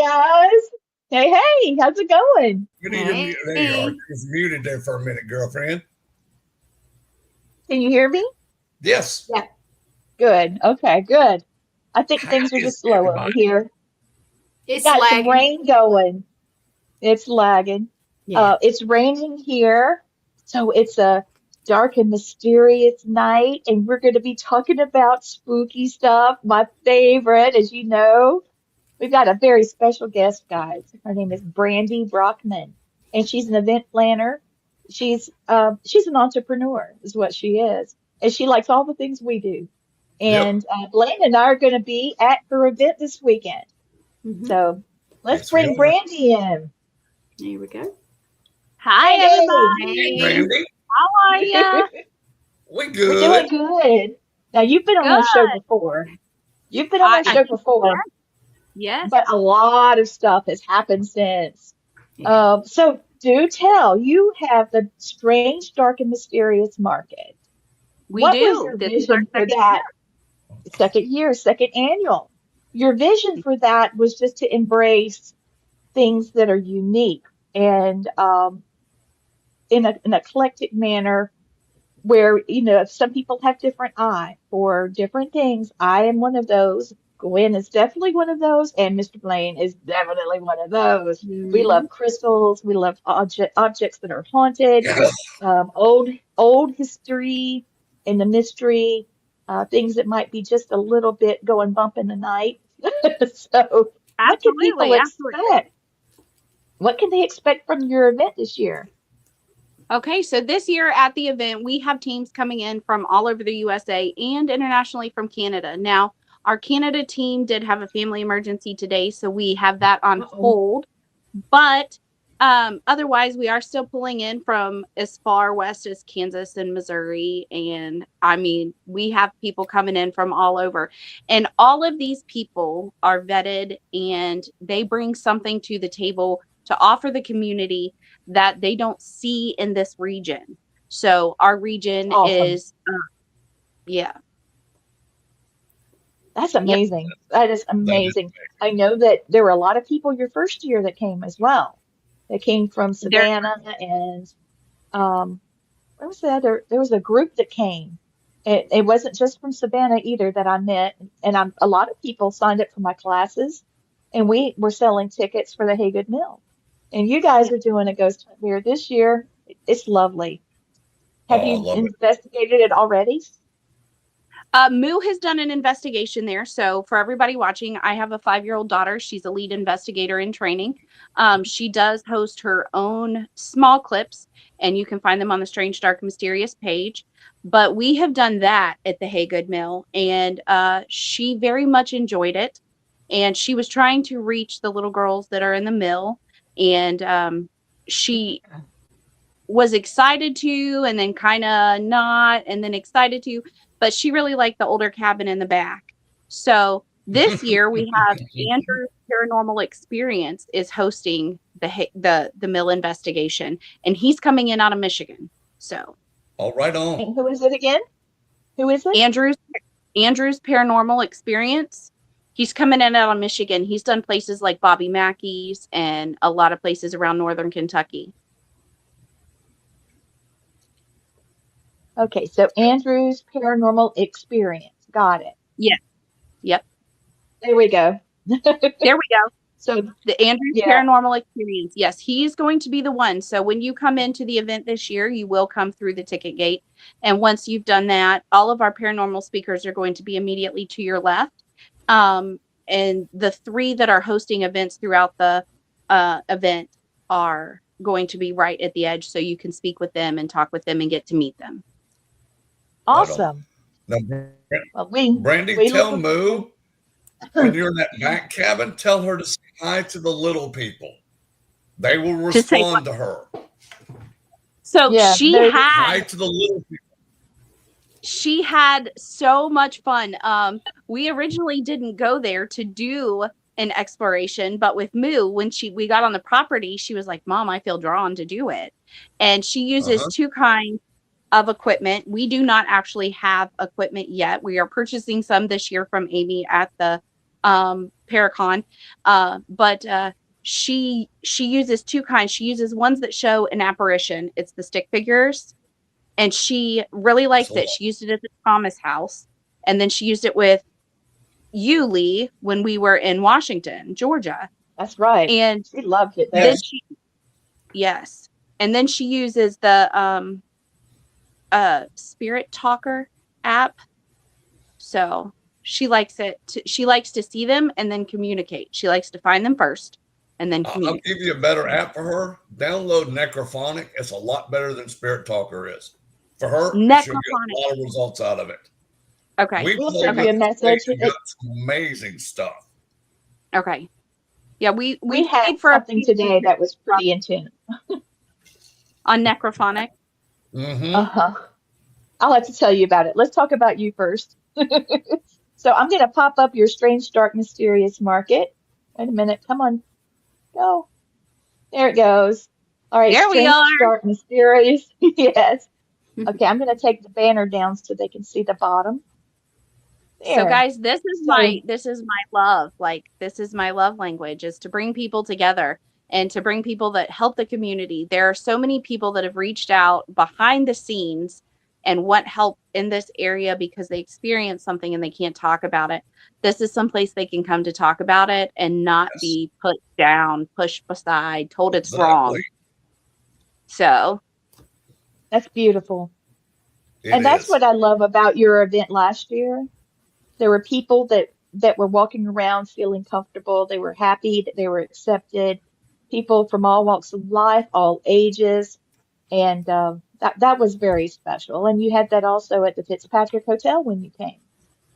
guys. Hey, how's it going? You need to mute. There you are. You was muted there for a minute, girlfriend. Can you hear me? Yes. Yeah. Good. Okay, good. I think How things are is just slow over everybody? here. We It's got some lagging. rain going. It's lagging. Yeah. It's raining here, so it's a dark and mysterious night, and we're going to be talking about spooky stuff. My favorite, as you know. We've got a very special guest, guys. Her name is Brandy Brockman, and she's an event planner. She's an entrepreneur, is what she is, and she likes all the things we do. Yep. And Blaine and I are going to be at her event this weekend. Hmm. So let's Yes, we bring are. Brandy in. There we go. Hi, Hey, everybody. Brandy. How are ya? We We're doing good. good. Now you've been on our show Good. before. You've been on our I show before, yes. but a lot of stuff has happened since. Yeah. So do tell, you have the Strange, Dark, and Mysterious Market. We What was do. your This is our vision for second that second year, second annual? Your vision year. for that was just to embrace things that are unique and in an eclectic manner where, some people have different eye for different things. I am one of those. Gwen is definitely one of those, and Mr. Blaine is definitely one of those. We Hmm. love crystals. We love objects that are haunted, old history and the mystery, things that might be just a little bit going bump in the night. So, what can people Absolutely. Absolutely. expect? What can they expect from your event this year? Okay, so this year at the event, we have teams coming in from all over the USA and internationally from Canada. Now, our Canada team did have a family emergency today, so we have that on Uh-oh. hold. But otherwise, we are still pulling in from as far west as Kansas and Missouri. And I mean, we have people coming in from all over. And all of these people are vetted and they bring something to the table to offer the community that they don't see in this region. So our region Awesome. is, yeah, That's yep. amazing. That is That is amazing. I know that there were a lot of people your first year that came as well. They came from There, Savannah and where was the other? There was a group that came. It wasn't just from Savannah either that I met, and a lot of people signed up for my classes, and we were selling tickets for the Haygood Mill. And you guys yeah. are doing a ghost hunt here this year. It's lovely. Have Oh, I you love it. investigated it already? Moo has done an investigation there. So for everybody watching, I have a 5-year-old daughter. She's a lead investigator in training. She does host her own small clips, and you can find them on the Strange, Dark, Mysterious page. But we have done that at the Haygood Mill, and she very much enjoyed it. And she was trying to reach the little girls that are in the mill, and she was excited to, and then kind of not, and then excited to, but she really liked the older cabin in the back. So this year we have Andrew's Paranormal Experience is hosting the mill investigation, and he's coming in out of Michigan. So All right on. And who is it again? Who is it? Andrew's Paranormal Experience. He's coming in out of Michigan. He's done places like Bobby Mackey's and a lot of places around northern Kentucky. Okay, so Andrew's Paranormal Experience. Got it. Yeah. Yep. There we go. There we go. So, The Andrew's yeah. Paranormal Experience. Yes, he's going to be the one. So when you come into the event this year, you will come through the ticket gate. And once you've done that, all of our paranormal speakers are going to be immediately to your left. And the 3 that are hosting events throughout the event are going to be right at the edge. So you can speak with them and talk with them and get to meet them. Right on. Awesome. Now, Well, we Brandy, we tell look Moo when you're in that back cabin, tell her to say hi to the little people. They will To say respond to her. So Yeah, she there's Hi had to the little people. she had so much fun. We originally didn't go there to do an exploration, but with Moo, when we got on the property, she was like, "Mom, I feel drawn to do it." And she uses Uh-huh. 2 kinds of equipment. We do not actually have equipment yet. We are purchasing some this year from Amy at the Paracon. But she uses two kinds. She uses ones that show an apparition. It's the stick figures. And she really liked it. She used it at the Thomas house. And then she used it with you, Lee, when we were in Washington, Georgia. That's right. And she loved it there. Then yes. And then she uses the Spirit Talker app. So she likes it. She likes to see them and then communicate. She likes to find them first and then communicate. I'll give you a better app for her. Download Necrophonic. It's a lot better than Spirit Talker is. For her, she'll get a lot of results out of it. Okay. We'll send you a message. It's amazing stuff. Okay. Yeah, we had for something today that was pretty intense. On Necrophonic. Mm-hmm. I'll have to tell you about it. Let's talk about you first. So I'm going to pop up your Strange, Dark, Mysterious Market. Wait a minute. Come on. Go. There it goes. All right. There Strange, we are. Dark, Mysterious. Yes. Okay. I'm going to take the banner down so they can see the bottom. There. So guys, this is my love. Like, this is my love language, is to bring people together and to bring people that help the community. There are so many people that have reached out behind the scenes and want help in this area because they experience something and they can't talk about it. This is someplace they can come to talk about it and not be put down, pushed aside, told it's wrong. So that's beautiful. And that's what I love about your event last year. There were people that were walking around feeling comfortable. They were happy that they were accepted. People from all walks of life, all ages. And that was very special. And you had that also at the Fitzpatrick Hotel when you came.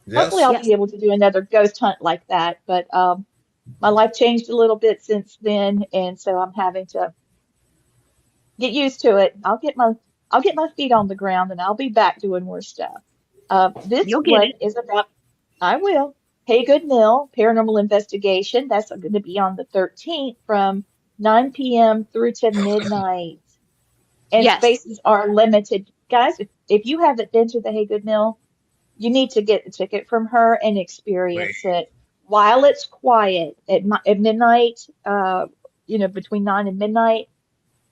Yes. Hopefully I'll be able to do another ghost hunt like that. But my life changed a little bit since then. And so I'm having to get used to it. I'll get my feet on the ground and I'll be back doing more stuff. This one is about, I will. Haygood Mill, Paranormal Investigation. That's going to be on the 13th from 9 p.m. through to midnight. And spaces are limited. Guys, if you haven't been to the Haygood Mill, you need to get the ticket from her and experience it while it's quiet at midnight, between 9 and midnight.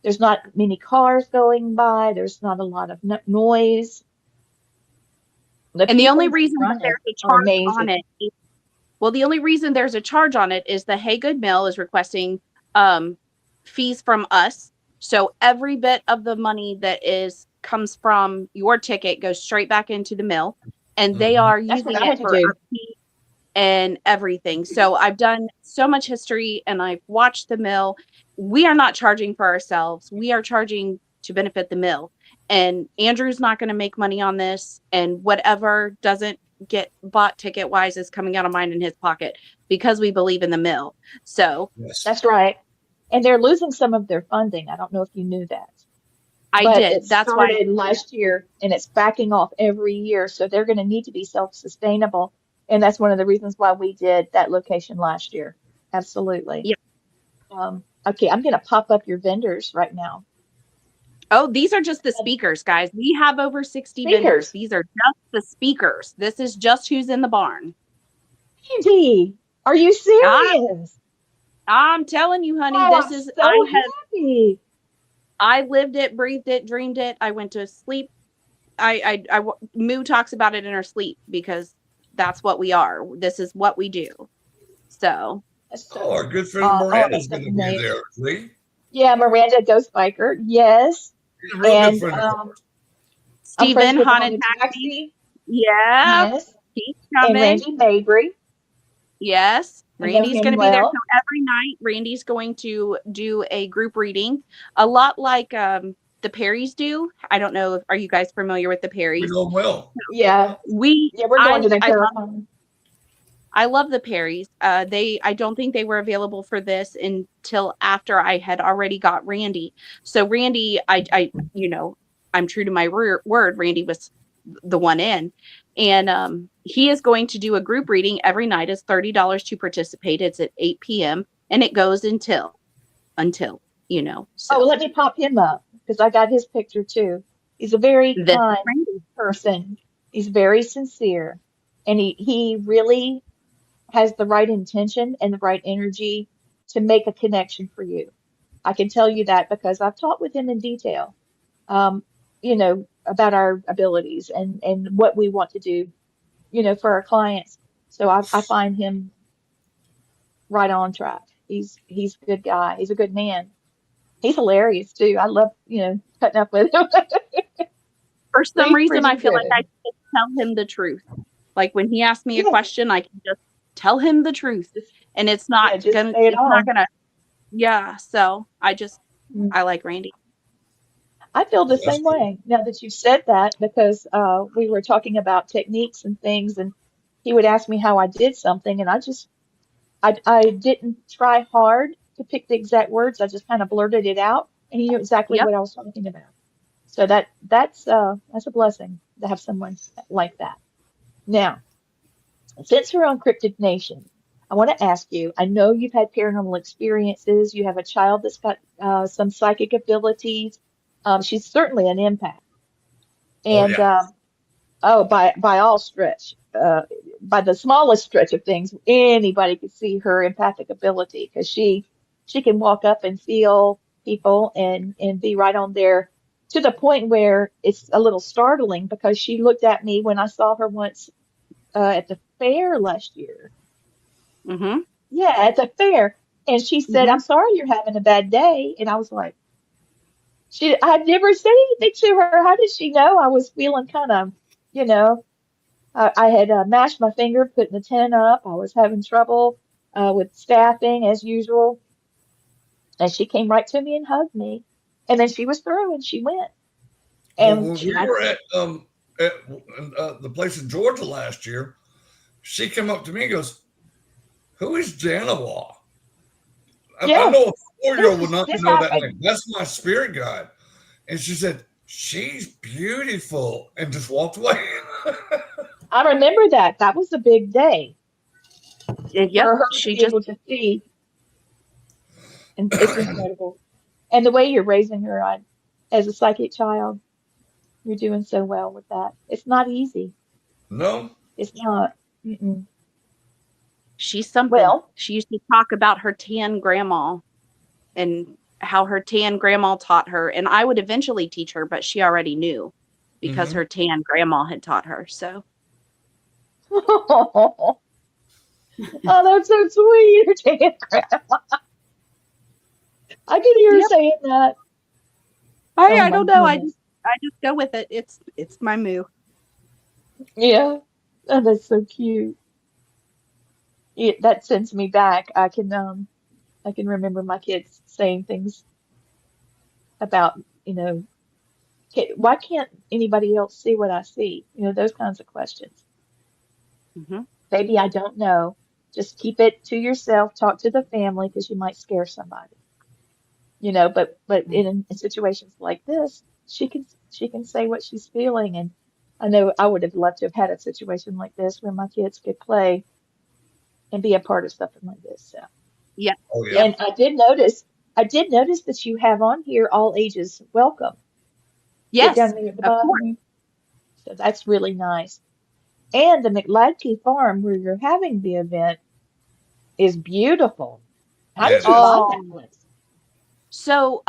There's not many cars going by. There's not a lot of noise. And the only reason that there's a charge on it, the only reason there's a charge on it is the Haygood Mill is requesting fees from us. So every bit of the money that comes from your ticket goes straight back into the mill, and they are using it for upkeep and everything. So I've done so much history, and I've watched the mill. We are not charging for ourselves. We are charging to benefit the mill. And Andrew's not going to make money on this, and whatever doesn't get bought ticket wise is coming out of mine in his pocket because we believe in the mill. So that's right. And they're losing some of their funding. I don't know if you knew that. I did. That's why it started last year, and it's backing off every year. So they're going to need to be self-sustainable, and that's one of the reasons why we did that location last year. Absolutely. Yeah. Okay, I'm going to pop up your vendors right now. Oh, these are just the speakers, guys. We have over 60 vendors. These are just the speakers. This is just who's in the barn. Andy, are you serious? I'm telling you, honey, this is so happy. I lived it, breathed it, dreamed it. I went to sleep. Moo talks about it in her sleep because that's what we are. This is what we do. So. Our good friend Miranda's going to be there, Lee. Yeah, Miranda Ghost Biker. Yes. And Stephen Haunted Taxi. Yeah. Yes. He's coming. And Randy Mabry. Yes. Randy's going to be there. So every night, Randy's going to do a group reading, a lot like the Perrys do. I don't know. Are you guys familiar with the Perrys? We know well. Yeah. We're going to the I love the Perrys. I don't think they were available for this until after I had already got Randy. So Randy, I'm true to my word. Randy was the one in, and he is going to do a group reading every night. It's $30 to participate. It's at 8 p.m. and it goes until. So. Oh, let me pop him up because I got his picture too. He's a very kind person. He's very sincere, and he really has the right intention and the right energy to make a connection for you. I can tell you that because I've talked with him in detail, um, about our abilities and what we want to do, for our clients. So I find him right on track. He's a good guy. He's a good man. He's hilarious too. I love, cutting up with him. For some He's reason, I pretty feel like I good. can just tell him the truth. Like when he asks me a Yeah, question, I can just tell him the truth, just and just say it all. yeah. So Mm. I like Randy. I feel the That's same cool. way now that you said that because we were talking about techniques and things, and he would ask me how I did something, and I didn't try hard to pick the exact words. I just kind of blurted it out, and he knew exactly Yep. what I was talking about. So that's a blessing to have someone like that. Now, since we're on Cryptid Nation, I want to ask you, I know you've had paranormal experiences. You have a child that's got some psychic abilities. She's certainly an empath. Oh And yeah. oh, by all stretch, by the smallest stretch of things, anybody could see her empathic ability because she can walk up and feel people and be right on there to the point where it's a little startling because she looked at me when I saw her once at the fair last year. Mm-hmm. Yeah, at the fair. And she said, Mm-hmm. "I'm sorry you're having a bad day." And I was like, I'd never said anything to her. How did she know I was feeling kind of, you know, I had mashed my finger putting the tent up. I was having trouble with staffing as usual. And she came right to me and hugged me. And then she was through and she went. Well, And when we were at the place in Georgia last year, she came up to me and goes, "Who is Janawa?" I yeah, know a 4-year-old would not this know that happened. name. That's my spirit guide. And she said, "She's beautiful," and just walked away. I remember that. That was a big day Yep. for her to She be just able to see. And it's incredible. And the way you're raising her on as a psychic child, you're doing so well with that. It's not easy. No. It's not. Mm-mm. she's something. Well, She used to talk about her tan grandma and how her tan grandma taught her, and I would eventually teach her, but she already knew because Mm-hmm. her tan grandma had taught her. So oh, that's so sweet. You're taking crap. I can hear her yep. saying that. Oh I my don't know. goodness. I just go with it. It's my moo. Yeah. Oh, that's so cute. That sends me back. I can remember my kids saying things about, why can't anybody else see what I see? Those kinds of questions. Mm-hmm. Baby, I don't know. Just keep it to yourself. Talk to the family because you might scare somebody. But in situations like this, she can say what she's feeling. And I know I would have loved to have had a situation like this where my kids could play and be a part of something like this. So, Yep. Oh yeah. Yep. and I did notice that you have on here all ages welcome. See it down Yes. there at the Of course. bottom. So that's really nice. And the McLadkey farm where you're having the event is beautiful. How Yeah, did it you is. find that Oh. place? So,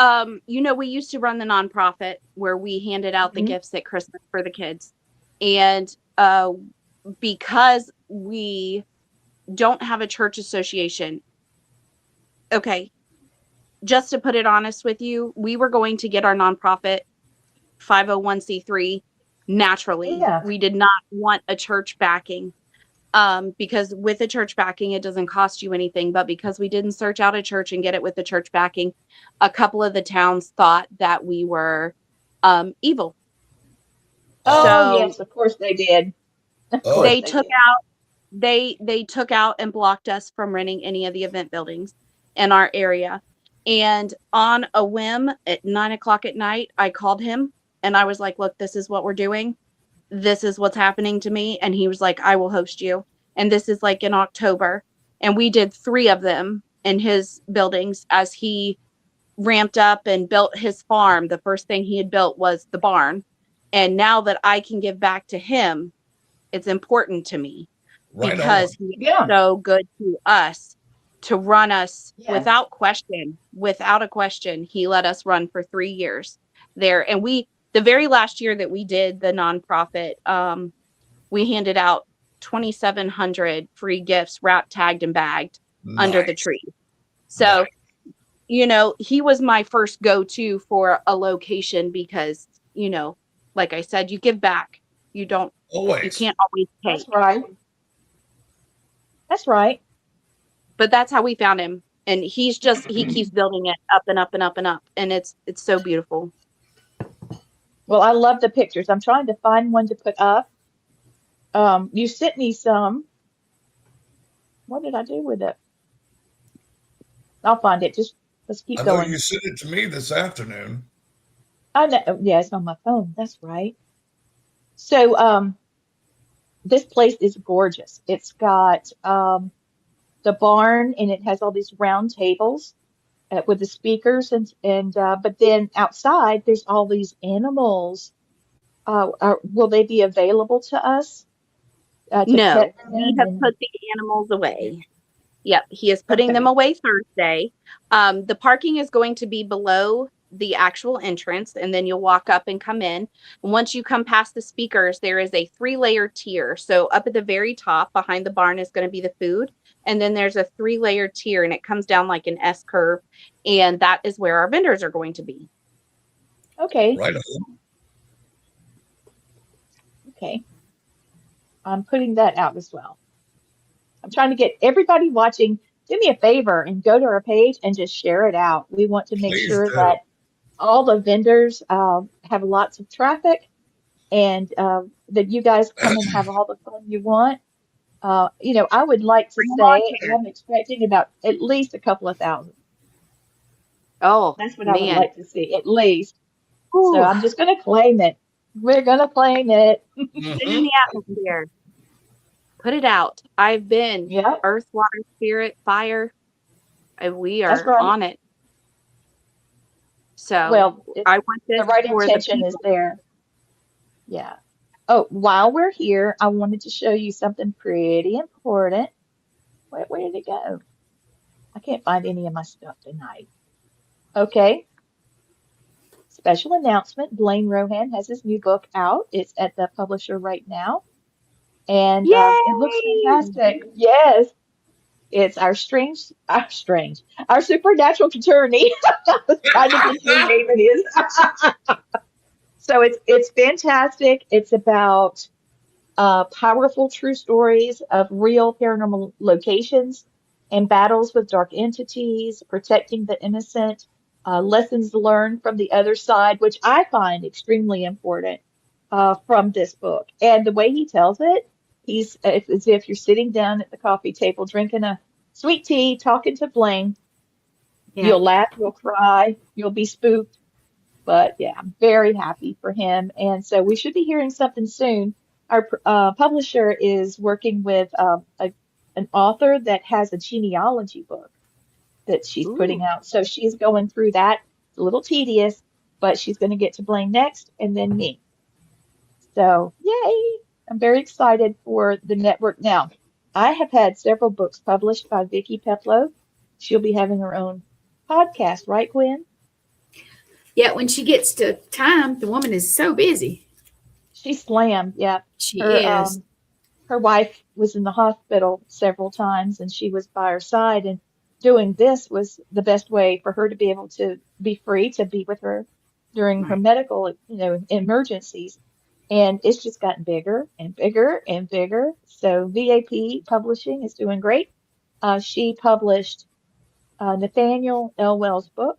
we used to run the nonprofit where we handed out the Hmm. gifts at Christmas for the kids. And because we don't have a church association, okay, just to put it honest with you, we were going to get our nonprofit 501c3 naturally. Yeah. We did not want a church backing. Because with a church backing, it doesn't cost you anything. But because we didn't search out a church and get it with the church backing, a couple of the towns thought that we were evil. Oh, Oh. So yes, of course they did. Of course Oh. they they took did. out they took out and blocked us from renting any of the event buildings in our area. And on a whim at 9 o'clock at night, I called him and I was like, "Look, this is what we're doing. This is what's happening to me." And he was like, "I will host you." And this is like in October. And we did 3 of them in his buildings as he ramped up and built his farm. The first thing he had built was the barn. And now that I can give back to him, it's important to me. Right because on. he's Yeah. so good to us to run us Yeah. without a question. He let us run for 3 years there. And the very last year that we did the nonprofit, we handed out 2,700 free gifts wrapped, tagged, and bagged under the Nice. tree. So, Nice. you know, he was my first go-to for a location because, you know, like I said, you give back. You Always. can't always take. That's right. That's right. But that's how we found him. And he keeps building it up and up and up and up. And it's so beautiful. Well, I love the pictures. I'm trying to find one to put up. You sent me some. What did I do with it? I'll find it. Just let's keep I know going. you sent it to me this afternoon. I know. Yeah, it's on my phone. That's right. So, this place is gorgeous. It's got the barn, and it has all these round tables with the speakers, and but then outside there's all these animals. Will they be available to us to No, pet we them? have And put the animals away. Yep, he is putting them okay, away Thursday. The parking is going to be below the actual entrance, and then you'll walk up and come in. And once you come past the speakers, there is a 3-layer tier. So up at the very top behind the barn is going to be the food. And then there's a 3-layer tier, and it comes down like an S curve. And that is where our vendors are going to be. okay, Right on. okay. I'm putting that out as well. I'm trying to get everybody watching. Do me a favor and go to our page and just share it out. We want to make Please sure do. that all the vendors have lots of traffic and that you guys come and have all the fun you want. I would like to Bring a lawn say chair. I'm expecting about at least a couple of thousand. Oh, That's what I would man. like to see, at least. So Whew. I'm just going to claim it. We're going to claim it. Put it in Mm-hmm. the atmosphere. Put it out. I've been Yeah, earth, water, spirit, fire. And we that's are right. on it. So Well, I want the this right for the intention is people. there. Yeah. Oh, while we're here, I wanted to show you something pretty important. Where did it go? I can't find any of my stuff tonight. Okay. Special announcement. Blaine Rohan has his new book out. It's at the publisher right now. And it looks Yay! fantastic. Yes. It's our supernatural attorney. I was trying to think whose name it is. So it's fantastic. It's about powerful true stories of real paranormal locations and battles with dark entities, protecting the innocent, lessons learned from the other side, which I find extremely important from this book. And the way he tells it, it's as if you're sitting down at the coffee table drinking a sweet tea, talking to Blaine. Yeah. You'll laugh, you'll cry, you'll be spooked. But yeah, I'm very happy for him. And so we should be hearing something soon. Our publisher is working with an author that has a genealogy book that she's putting Ooh. out. So she's going through that. It's a little tedious, but she's going to get to Blaine next and then me. So yay! I'm very excited for the network. Now, I have had several books published by Vicki Peplow. She'll be having her own podcast, right, Gwen? Yeah, when she gets to time, the woman is so busy. She's slammed, yeah. She Her is. her wife was in the hospital several times and she was by her side, and doing this was the best way for her to be able to be free to be with her during her Right. medical, emergencies. And it's just gotten bigger and bigger and bigger. So VAP Publishing is doing great. She published Nathaniel L. Wells' book,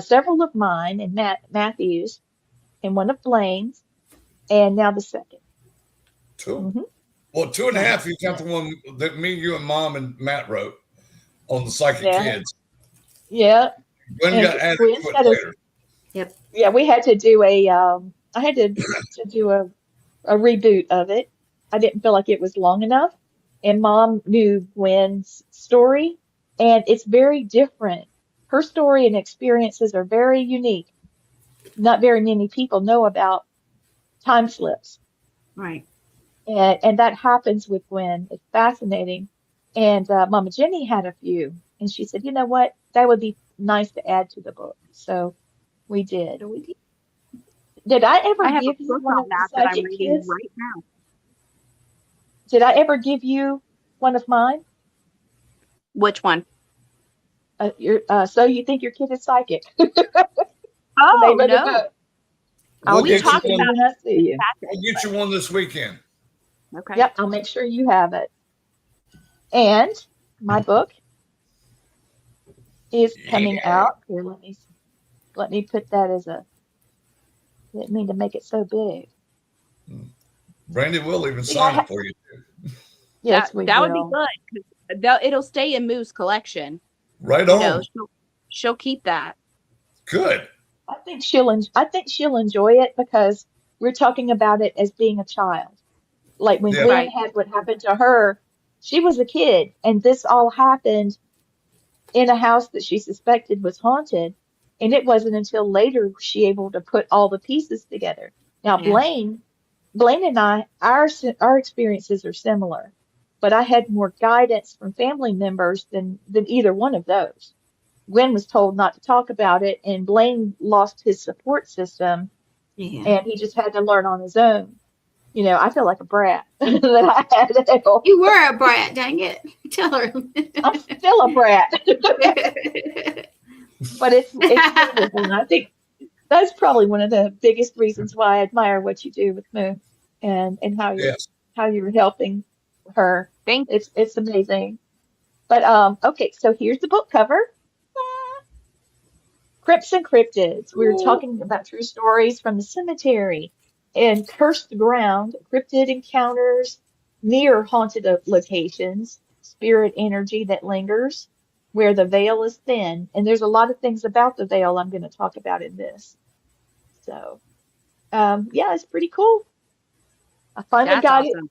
several of mine, and Matthew's, and one of Blaine's, and now the second. Two. Hmm. Well, two and a half. Yes, You got yes, the one that me, you, and Mom and Matt wrote on the Psychic yeah, Kids. yeah. Gwen And got added Gwen's to it got a later. Yep. Yeah, we had to do I had to do a reboot of it. I didn't feel like it was long enough. And Mom knew Gwen's story, and it's very different. Her story and experiences are very unique. Not very many people know about time slips. Right. And that happens with Gwen. It's fascinating. And Mama Jenny had a few, and she said, you know what? That would be nice to add to the book. So we did. So we did. Did I ever I have a give you book one on of the that that I'm psychic reading kids? right now. Did I ever give you one of mine? Which one? So you think your kid is psychic? The Oh name of the no, book. I'll We'll we give get you it talked to you one. about when I see you. We'll get you one this weekend. it. Okay. Yep, I'll make sure you have it. And my book is coming Yeah. out. Here, let me put that as a. Didn't mean to make it so big. Brandy will even See, I sign it for you. yes, we That would be will. good. It'll stay in Moo's collection. Right You know, on. she'll keep that. Good. I think she'll enjoy it because we're talking about it as being a child. Like when Yeah. Gwen Right. had what happened to her, she was a kid, and this all happened in a house that she suspected was haunted. And it wasn't until later she able to put all the pieces together. Now, Yeah. Blaine and I, our experiences are similar, but I had more guidance from family members than either one of those. Gwen was told not to talk about it, and Blaine lost his support system, Yeah. and he just had to learn on his own. You know, I feel like a brat that I had help. You were a brat, dang it. Tell her. I'm still a brat, but it's wonderful, and I think that's probably one of the biggest reasons why I admire what you do with Moo and Yes. how you're helping her. Thank It's amazing. But okay, so here's the book cover. Crypts and Cryptids. We were talking about true stories from the cemetery and cursed ground, cryptid encounters near haunted locations, spirit energy that lingers where the veil is thin. And there's a lot of things about the veil I'm going to talk about in this. So, yeah, it's pretty cool. I finally That's got it. awesome.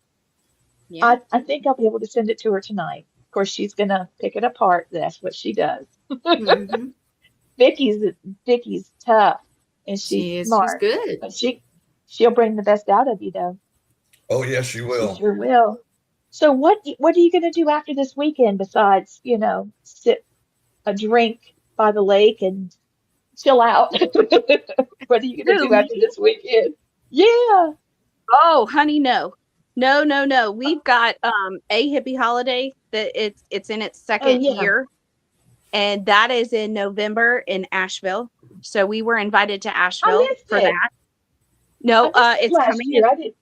Yeah. I think I'll be able to send it to her tonight. Of course, she's going to pick it apart. That's what she does. Mhm. Vicky's tough and she's She is. She's smart, good. but she'll bring the best out of you though. Oh, yes, you She will. sure will. So what are you going to do after this weekend besides, sit a drink by the lake and chill out? What are you going to Who, do me? after this weekend? Yeah. Oh, honey, no. No. We've got a hippie holiday that it's in its Oh second yeah. year, and that is in November in Asheville. So we were invited to I Asheville missed for it. that. I No, missed it it's last coming year. in. I did.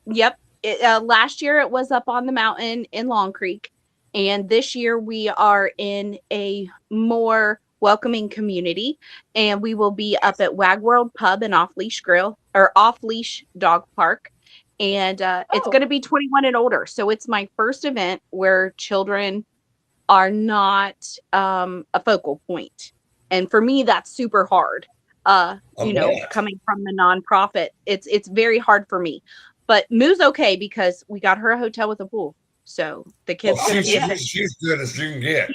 Yep. Last year it was up on the mountain in Long Creek, and this year we are in a more welcoming community, and we will be up at Wag World Pub and Off Leash Grill or Off Leash Dog Park, and it's Oh, going to be 21 and older. So it's my first event where children are not a focal point, and for me that's super hard. I bet. Coming from the nonprofit, it's very hard for me. But Moo's okay because we got her a hotel with a pool. So the Oh, kid's gonna be okay. she's good as you can get.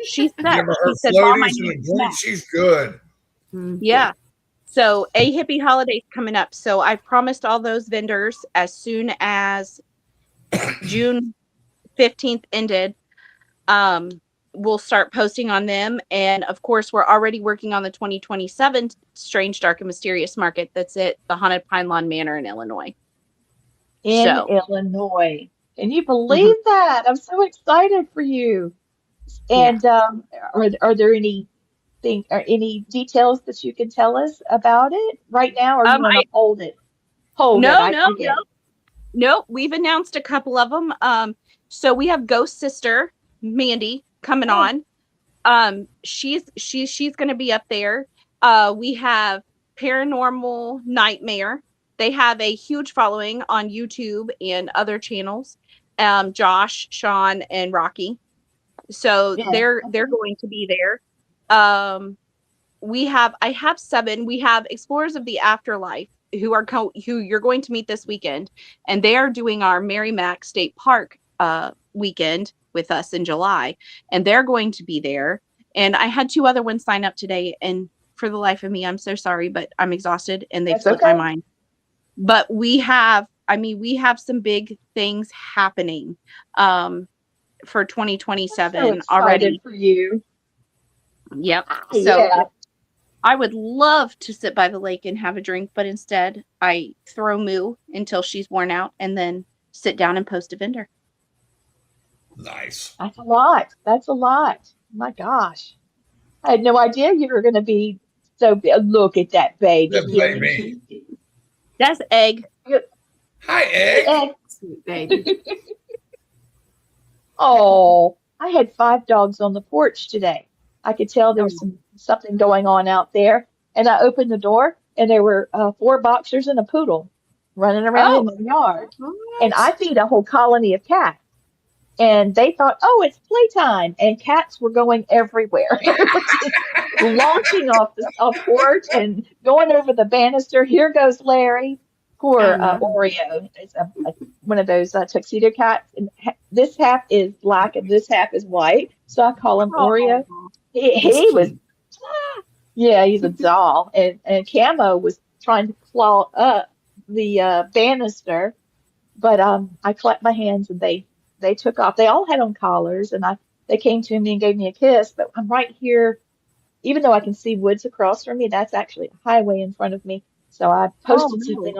She's Give set. her She her said, Mom, I floaties and need a a drink. snack. She's good. Mhm. Yeah. So a hippie holiday's coming up. So I promised all those vendors as soon as June 15th ended, we'll start posting on them. And of course, we're already working on the 2027 Strange, Dark, and Mysterious Market that's at the Haunted Pine Lawn Manor in Illinois. in So, Illinois. Can you mhm, believe that? I'm so excited for you. yeah. And are there any details that you can tell us about it right now, or you want to I hold it? Hold it. no, I no, get it. no. We've announced a couple of them. So we have Ghost Sister Mandy coming Oh, on. She's going to be up there. We have Paranormal Nightmare. They have a huge following on YouTube and other channels. Josh, Sean, and Rocky. So yeah. they're Okay. going to be there. I have 7. We have Explorers of the Afterlife who you're going to meet this weekend, and they are doing our Merrimack State Park weekend with us in July, and they're going to be there. And I had 2 other ones sign up today, and for the life of me, I'm so sorry, but I'm exhausted and they've That's slipped my okay. mind. But we have I mean, we have some big things happening for I'm so 2027 excited already. for you. Yep. So Yeah. I would love to sit by the lake and have a drink, but instead I throw Moo until she's worn out and then sit down and post a vendor. Nice. That's a lot. That's a lot. My gosh. I had no idea you were going to be so big. Look at that baby That giving baby. kisses. That's Egg. Hi, Egg. And, Sweet baby. oh, I had 5 dogs on the porch today. I could tell there was something going on out there. And I opened the door, and there were 4 boxers and a poodle running around in Oh, the yard. And What? I feed a whole colony of cats. And they thought, oh, it's playtime. And cats were going everywhere. They were just launching off the porch and going over the banister. Here goes Larry. Oh Poor no. Oreo. It's one of those tuxedo cats. And this half is black and this half is white. So I call him oh, Oreo. He, He's he was, cute. yeah, he's a doll. And Camo was trying to claw up the banister. But I clapped my hands and they took off. They all had on collars, and they came to me and gave me a kiss. But I'm right here, even though I can see woods across from me. That's actually a highway in front of me. So I oh posted no. something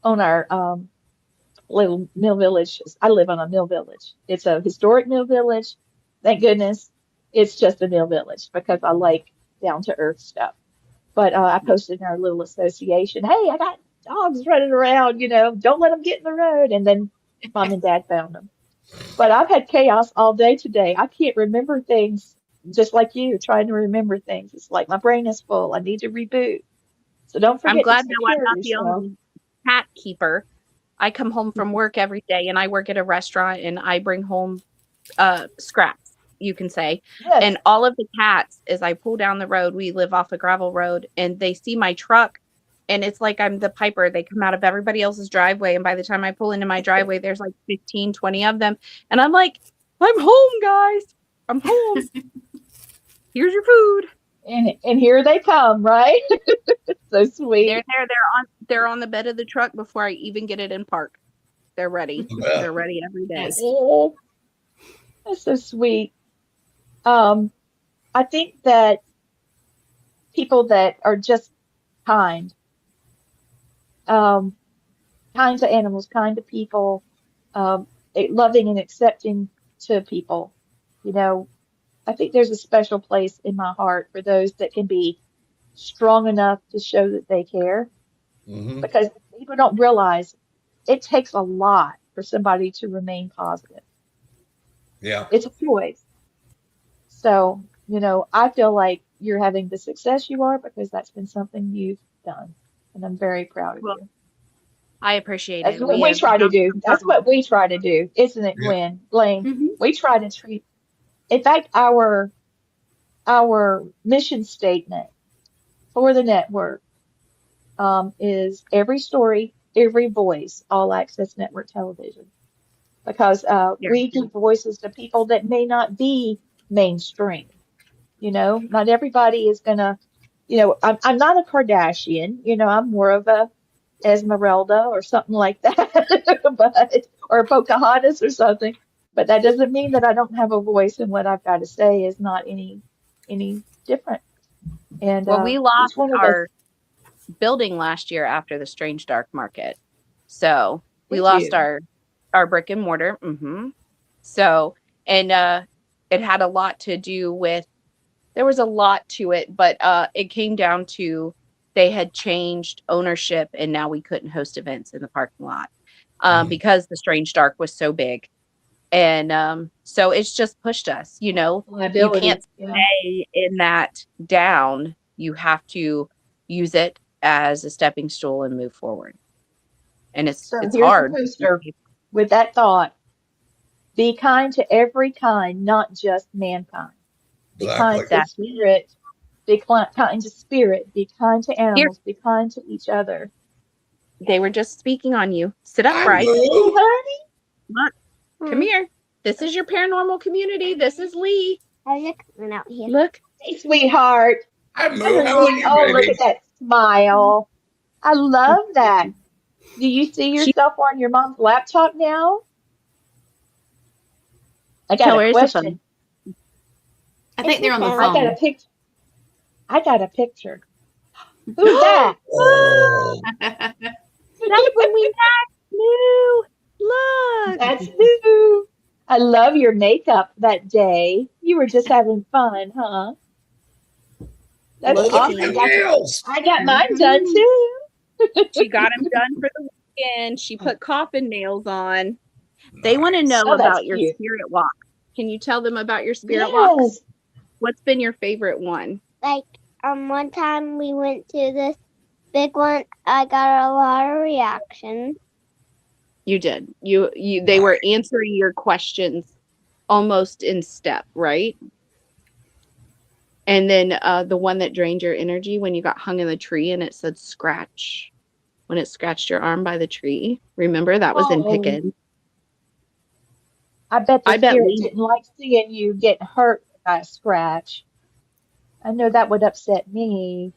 on our little mill village. I live on a mill village. It's a historic mill village. Thank goodness, it's just a mill village because I like down to earth stuff. But I posted in our little association, hey, I got dogs running around, don't let them get in the road. And then mom and dad found them. But I've had chaos all day today. I can't remember things just like you, trying to remember things. It's like my brain is full. I need to reboot. So don't I'm forget to glad take now I'm care of not the yourself. only cat keeper. I come home from work every day and I work at a restaurant and I bring home scraps, you can say. Yes. And all of the cats, as I pull down the road, we live off a gravel road, and they see my truck and it's like I'm the piper. They come out of everybody else's driveway. And by the time I pull into my driveway, there's like 15, 20 of them. And I'm like, I'm home, guys. I'm home. Here's your food. And here they come, right? So sweet. They're there. They're on the bed of the truck before I even get it in park. They're ready. Yeah. They're ready every day. Yes. Oh, that's so sweet. I think that people that are just kind, kind to animals, kind to people, loving and accepting to people, you know, I think there's a special place in my heart for those that can be strong enough to show that they care, Hmm. because people don't realize it takes a lot for somebody to remain positive. Yeah. It's a choice. So, I feel like you're having the success you are because that's been something you've done. And I'm very proud of Well, you. I appreciate That's it. what we have try to jumped do. some That's what hurdles. we try to do, isn't it, Yeah. Blaine? Hmm. We try to treat, in fact, our mission statement for the network is every story, every voice, all access network television. Because Yeah. we give voices to people that may not be mainstream. Not everybody is gonna, I'm not a Kardashian, I'm more of a Esmeralda or something like that, or Pocahontas or something. But that doesn't mean that I don't have a voice, and what I've got to say is not any different. And Well, we each lost one of us, our building last year after the Strange Dark Market. So we did lost you? our brick and mortar. So, and it had a lot to do with, there was a lot to it, but it came down to they had changed ownership and now we couldn't host events in the parking lot Mhm. because the Strange Dark was so big. And so it's just pushed us, you Liability. can't Yeah. stay in that down. You have to use it as a stepping stool and move forward. And it's So it's here's the hard. poster with that thought. Be kind to every kind, not just mankind. Be kind Exactly. to That spirit. Be kind to spirit. Be kind to here animals. Be kind to each other. they were just speaking on you. Sit Hi, upright. Hey, Moo. honey. Look, come here. This is your paranormal community. This is Lee. I look one out here. Look. Hey, sweetheart. Hi, Moo. How are Honey. you, Oh, look baby? at that smile. I love that. Do you see She yourself on your mom's laptop now? I got tell a her it's a phone. question. I think they're on the I got a phone. pic. I got a picture. Who's that? Oh, That's when we met. Moo. Look. That's you. I love your makeup that day. You were just having fun, huh? That's oh, look at awesome. your Mhm. nails. I got mine done Mhm. too. She got them done for the weekend. She put coffin nails on. They want to Nice. know Oh, that's about your cute. spirit walk. Can you tell them about your spirit walks? Yes. What's been your favorite one? Like, one time we went to this big one, I got a lot of reaction. You did. They were answering your questions almost in step, right? And then the one that drained your energy when you got hung in the tree and it said scratch. When it scratched your arm by the tree. Remember that was in Oh, Pickens. I bet the I bet spirit Lee. didn't like seeing you get hurt by a scratch. I know that would upset me.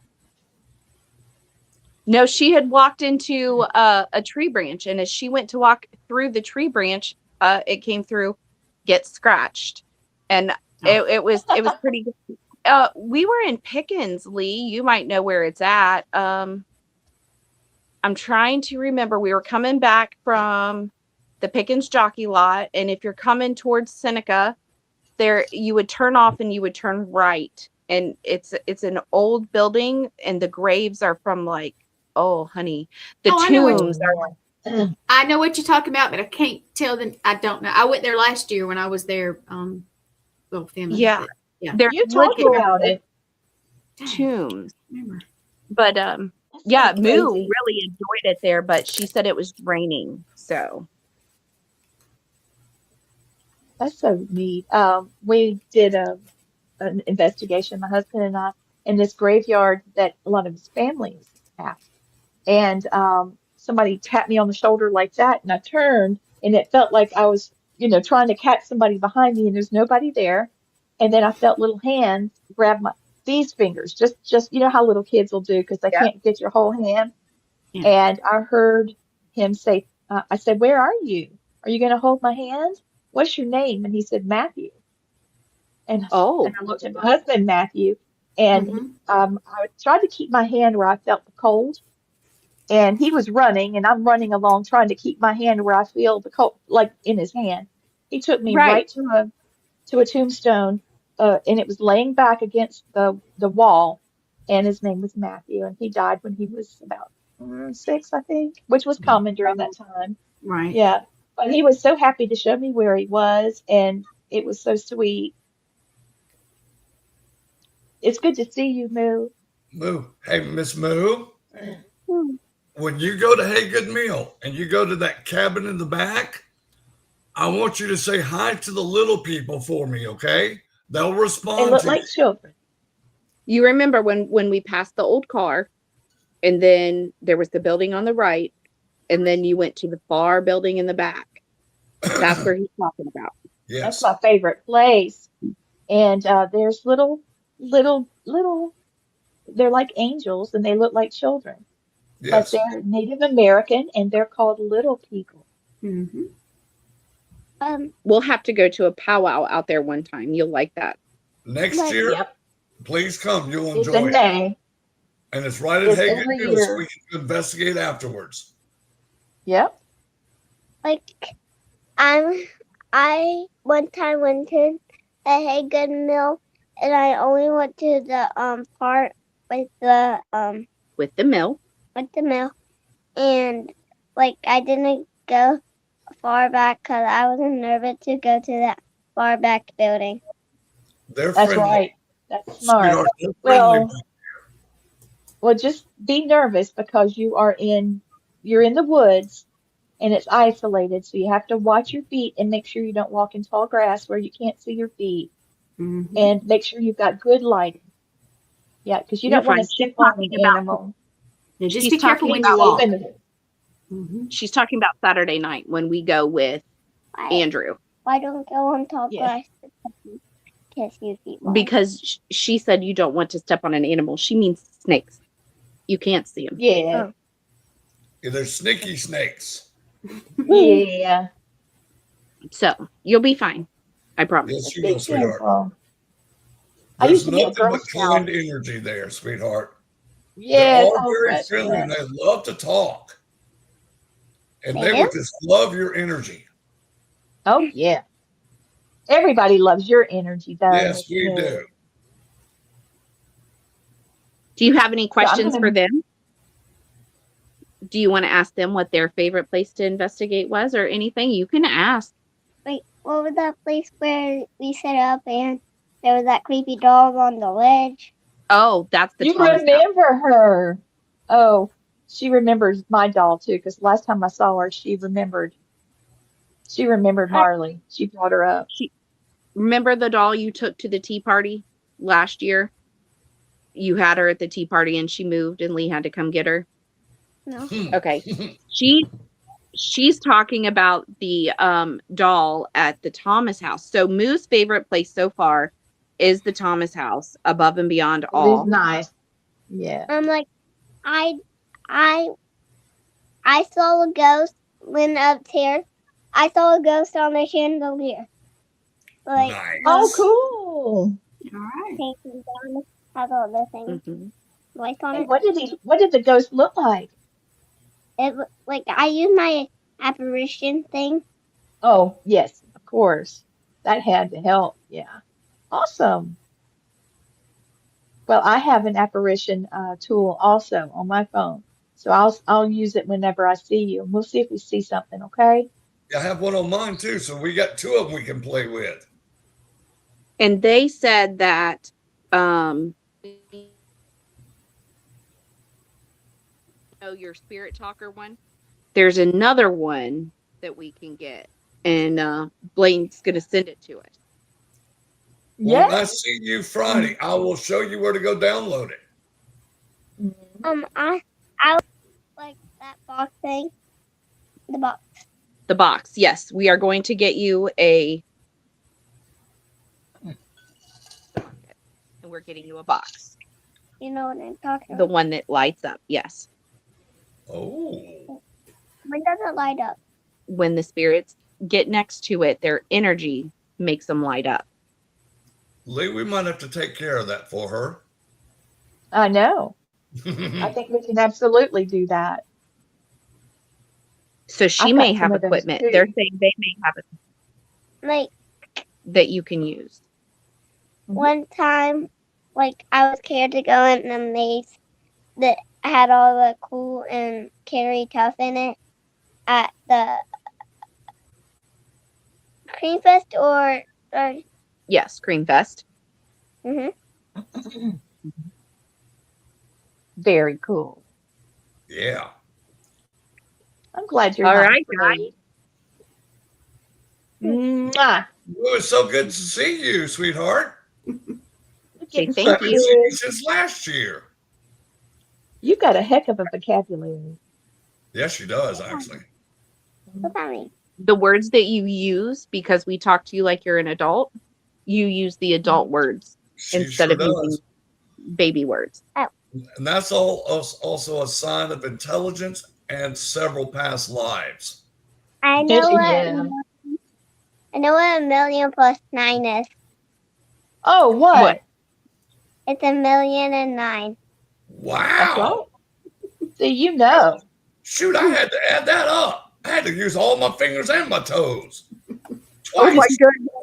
No, she had walked into a tree branch, and as she went to walk through the tree branch, it came through, get scratched, and it was pretty good. We were in Pickens, Lee. You might know where it's at. I'm trying to remember. We were coming back from the Pickens jockey lot, and if you're coming towards Seneca, there you would turn off and you would turn right, and it's an old building, and the graves are from like, oh honey, the Oh, I know what tombs are. I know what you're talking about, but I can't tell them. I don't know. I went there last year when I was there. Well, family. Yeah, But, yeah. they're You I talked can't literal remember. about it. Dang, tombs. remember. But That's yeah, so Moo crazy. really enjoyed it there, but she said it was draining. So That's so neat. We did an investigation, my husband and I, in this graveyard that a lot of his families have. And somebody tapped me on the shoulder like that, and I turned, and it felt like I was, trying to catch somebody behind me, and there's nobody there. And then I felt little hands grab these fingers, just how little kids will do because they yeah, can't get your whole hand. Yeah. And I heard him say, I said, "Where are you? Are you going to hold my hand? What's your name?" And he said, "Matthew." And oh I looked at my husband, Matthew, and Mm-hmm. I tried to keep my hand where I felt the cold. And he was running, and I'm running along trying to keep my hand where I feel the cold, like in his hand. He took me right, right to a tombstone, and it was laying back against the wall. And his name was Matthew, and he died when he was about 6, I think, which was common during that time. Right. Yeah, but he was so happy to show me where he was, and it was so sweet. It's good to see you, Moo. Moo. Hey, Miss Moo. Hmm. When you go to Hey Good Meal and you go to that cabin in the back, I want you to say hi to the little people for me, okay? They'll They respond look to you. like children. you remember when we passed the old car, and then there was the building on the right, and then you went to the far building in the back. That's where he's talking about. That's Yes. my favorite place. And there's little, they're like angels and they look like children, but Yes. they're Native American and they're called little people. Mm-hmm. We'll have to go to a powwow out there one time. You'll like that. Next Like, year, Yep. please come. You'll It's enjoy in it. May. And it's right at It's Hey Good every Meal so year. we can investigate afterwards. Yep. like, I one time went to a Hey Good Meal, and I only went to the part with With the mill. the mill, and like I didn't go far back because I was nervous to go to that far back building. They're That's friendly. right. That's smart. Sweetheart, they're friendly. Well, just be nervous because you're in the woods and it's isolated, so you have to watch your feet and make sure you don't walk in tall grass where you can't see your feet, Mm-hmm. and make sure you've got good lighting. Yeah, because you You're don't want to fine. She's step on talking an about animal. Now just she's be careful talking when Be you about safe walk. in the woods. Mm-hmm. she's talking about Saturday night when we go with Why, Andrew. why don't go on tall Yes. grass to kiss your feet? Why? Because she said you don't want to step on an animal. She means snakes. You can't see them. Yeah. Oh. They're sneaky snakes. Yeah. So you'll be fine. I promise. Yes, you Be will, sweetheart. careful. I There's used to be a nothing Girl but Scout. kind energy there, sweetheart. They're Yes. all Oh, very good. friendly and Good. they love to talk. And They they do? would just love your energy. Oh, yeah. Everybody loves your energy, though, Yes, Miss we Moo. do. Do you have any So I'm questions for gonna. them? Do you want to ask them what their favorite place to investigate was or anything? You can ask. Wait, what was that place where we set up and there was that creepy dog on the ledge? Oh, that's the You Thomas house. remember her. Oh, she remembers my doll too, because last time I saw her, she remembered. She remembered I, Marley. She brought her up. Remember the doll you took to the tea party last year? You had her at the tea party and she moved and Lee had to come get her. no. Okay. She's talking about the doll at the Thomas house. So Moo's favorite place so far is the Thomas house, above and beyond It is all. nice. Yeah. I'm like, I, I, I saw a ghost when upstairs. I saw a ghost on the chandelier. Like, Oh, Nice. cool. All right. taking down has all the things. Mhm. Lights on And it. what did the ghost look like? Like I used my apparition thing. Oh, yes, of course. That had to help. Yeah. Awesome. Well, I have an apparition tool also on my phone. So I'll use it whenever I see you, and we'll see if we see something, okay? I have one on mine too, so we got two of them we can play with. And they said that your spirit talker one. There's another one that we can get. And Blaine's gonna send it to us. When I Yeah. see you Friday, I will show you where to go download it. Mhm. I like that box thing. The box. The box. Yes, we are going to get you a and we're getting you a box. You know what I'm talking The about. one that lights up. Yes. Oh. When does it light up? When the spirits get next to it, their energy makes them light up. Lee, we might have to take care of that for her. I know. I think we can absolutely do that. So she I've may got some have of those equipment. They're too. saying they may have it Like that you can use. one time, like I was scared to go in a maze that had all the cool and carry tough in it at the Cream Fest or Yes, Cream Fest. Very cool. Yeah. I'm glad you're All home, right, Bree. guys. Mwah. It was so good to see you, sweetheart. We're Okay, getting thank I so haven't you. seen you good. since last year. You've got a heck of a vocabulary. Yes, she does, actually. what's that mean? The words that you use, because we talk to you like you're an adult, you use the adult words She instead sure of using does. baby words. And that's also a sign of intelligence and several past lives. I know Yeah. I know what a million plus 9 is. Oh, what? It's 1,000,009. That's right. Wow. See, you know. Shoot, I had to add that up. I had to use all my fingers and my toes. Oh my Twice. goodness.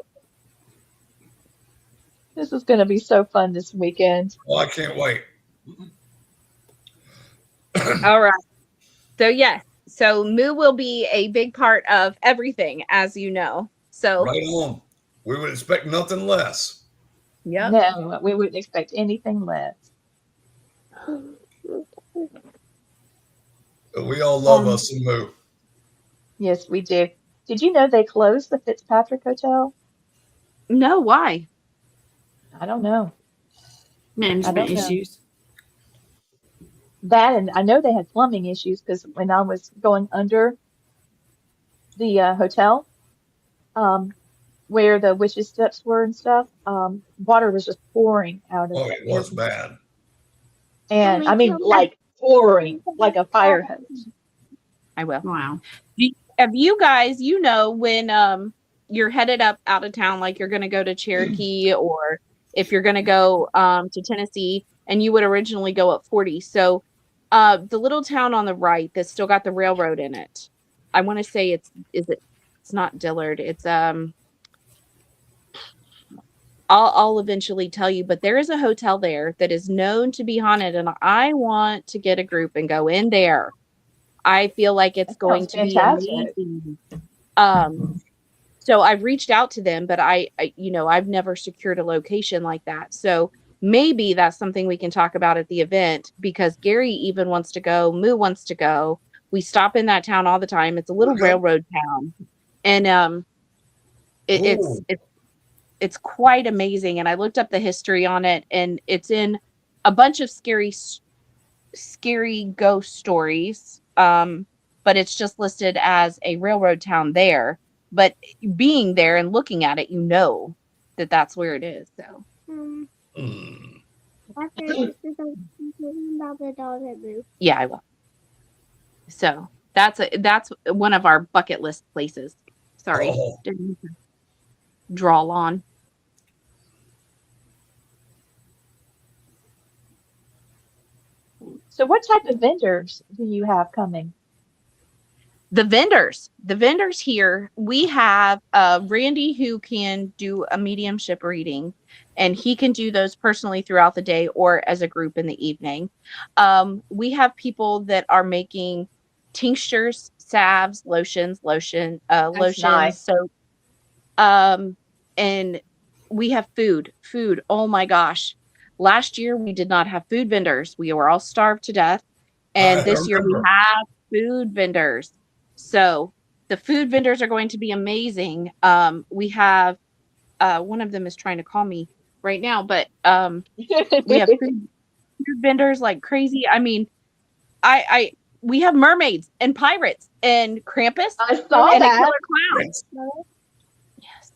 This is going to be so fun this weekend. Oh, I can't wait. All right. So yes. So Moo will be a big part of everything, as you know. So Right on. We would expect nothing less. yep. No, we wouldn't expect anything less. We all love Um, us some Moo. Yes, we do. Did you know they closed the Fitzpatrick Hotel? No, why? I don't know. I Management don't know. issues. That, and I know they had plumbing issues because when I was going under the hotel, um, where the witches' steps were and stuff, water was just pouring out of Oh, the it air was conditioner. bad. And I mean, Mommy, like pouring, like a fire hose. I will. Wow. Have you guys, when you're headed up out of town, like you're going to go to Cherokee, or if you're going to go to Tennessee, and you would originally go up 40. So the little town on the right that's still got the railroad in it, I want to say it's not Dillard. It's I'll eventually tell you, but there is a hotel there that is known to be haunted, and I want to get a group and go in there. I feel like it's That going sounds to be fantastic. amazing. So I've reached out to them, but I've never secured a location like that. So maybe that's something we can talk about at the event, because Gary even wants to go, Moo wants to go. We stop in that town all the time. It's a little railroad town, and it's quite amazing. And I looked up the history on it, and it's in a bunch of scary ghost stories. But it's just listed as a railroad town there. But being there and looking at it, that that's where it is. So, After this is about the dog that moved. yeah, I will. So that's one of our bucket list places. Sorry, didn't mean to draw on. So what type of vendors do you have coming? The vendors here, we have Randy, who can do a mediumship reading, and he can do those personally throughout the day or as a group in the evening. We have people that are making tinctures, salves, lotions, Nice. soap. And we have food. Oh my gosh. Last year we did not have food vendors. We were all starved to death. And this year we have food vendors. So the food vendors are going to be amazing. We have one of them is trying to call me right now, but we have food vendors like crazy. I mean, we have mermaids and pirates and Krampus I saw and a that. killer clown. Yes.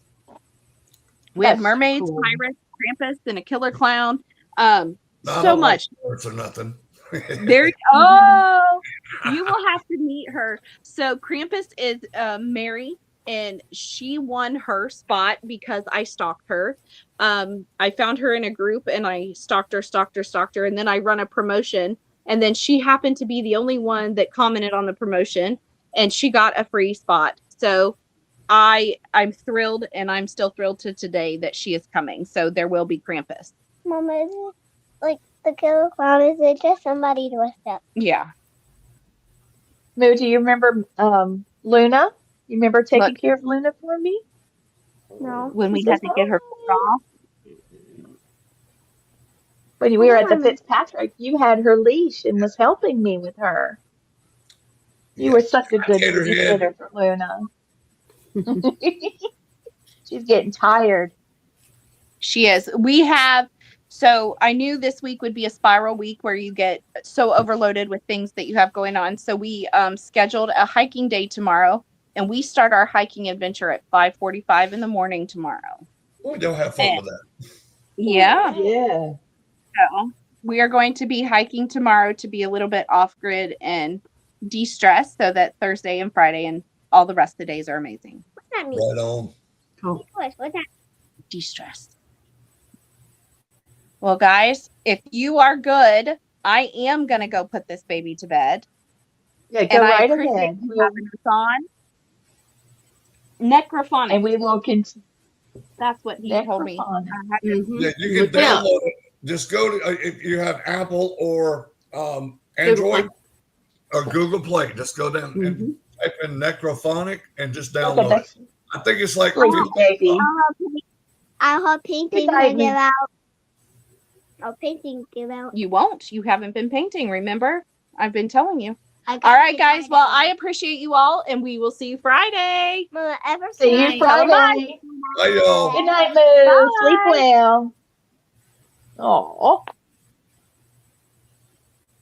We have That's mermaids, cool. pirates, Krampus, and a killer clown. I So don't much. like birds or nothing. You will have to meet her. So Krampus is Mary, and she won her spot because I stalked her. I found her in a group, and I stalked her, and then I run a promotion, and then she happened to be the only one that commented on the promotion, and she got a free spot. So I'm thrilled, and I'm still thrilled to today that she is coming. So there will be Krampus. Mama, is it like the killer clown? Is it just somebody dressed up? Yeah. Moo, do you remember Luna? You remember taking Look. care of Luna for me? No. When we had to get her off. When we were at the Fitzpatrick, you had her leash and was helping me with her. You were such a good babysitter for Luna. She's getting tired. She is. So I knew this week would be a spiral week where you get so overloaded with things that you have going on. So we scheduled a hiking day tomorrow, and we start our hiking adventure at 5:45 in the morning tomorrow. We don't have fun with that. Yeah. Yeah. So we are going to be hiking tomorrow to be a little bit off grid and de-stress, so that Thursday and Friday and all the rest of the days are amazing. What's that mean? Right on. What's that? De-stress. Well, guys, if you are good, I am going to go put this baby to bed. Yeah, go And I right appreciate ahead. you having us on. Necrophonic. And we will continue. That's what he told me. Mhm. Yeah, you can Yeah. download it. Just go to if you have Apple or Android or Google Play. Just go down and type in Necrophonic and just download it. I think it's like Sleep, baby. I'll have paintings night, I give out. I'll painting give out. You won't. You haven't been painting, remember? I've been telling you. I got All right, to guys. find Well, out. I appreciate you all, and we will see you Friday. Mama, ever See since you I- Friday. Bye, y'all. Good night, Moo. Bye. Sleep well. Oh,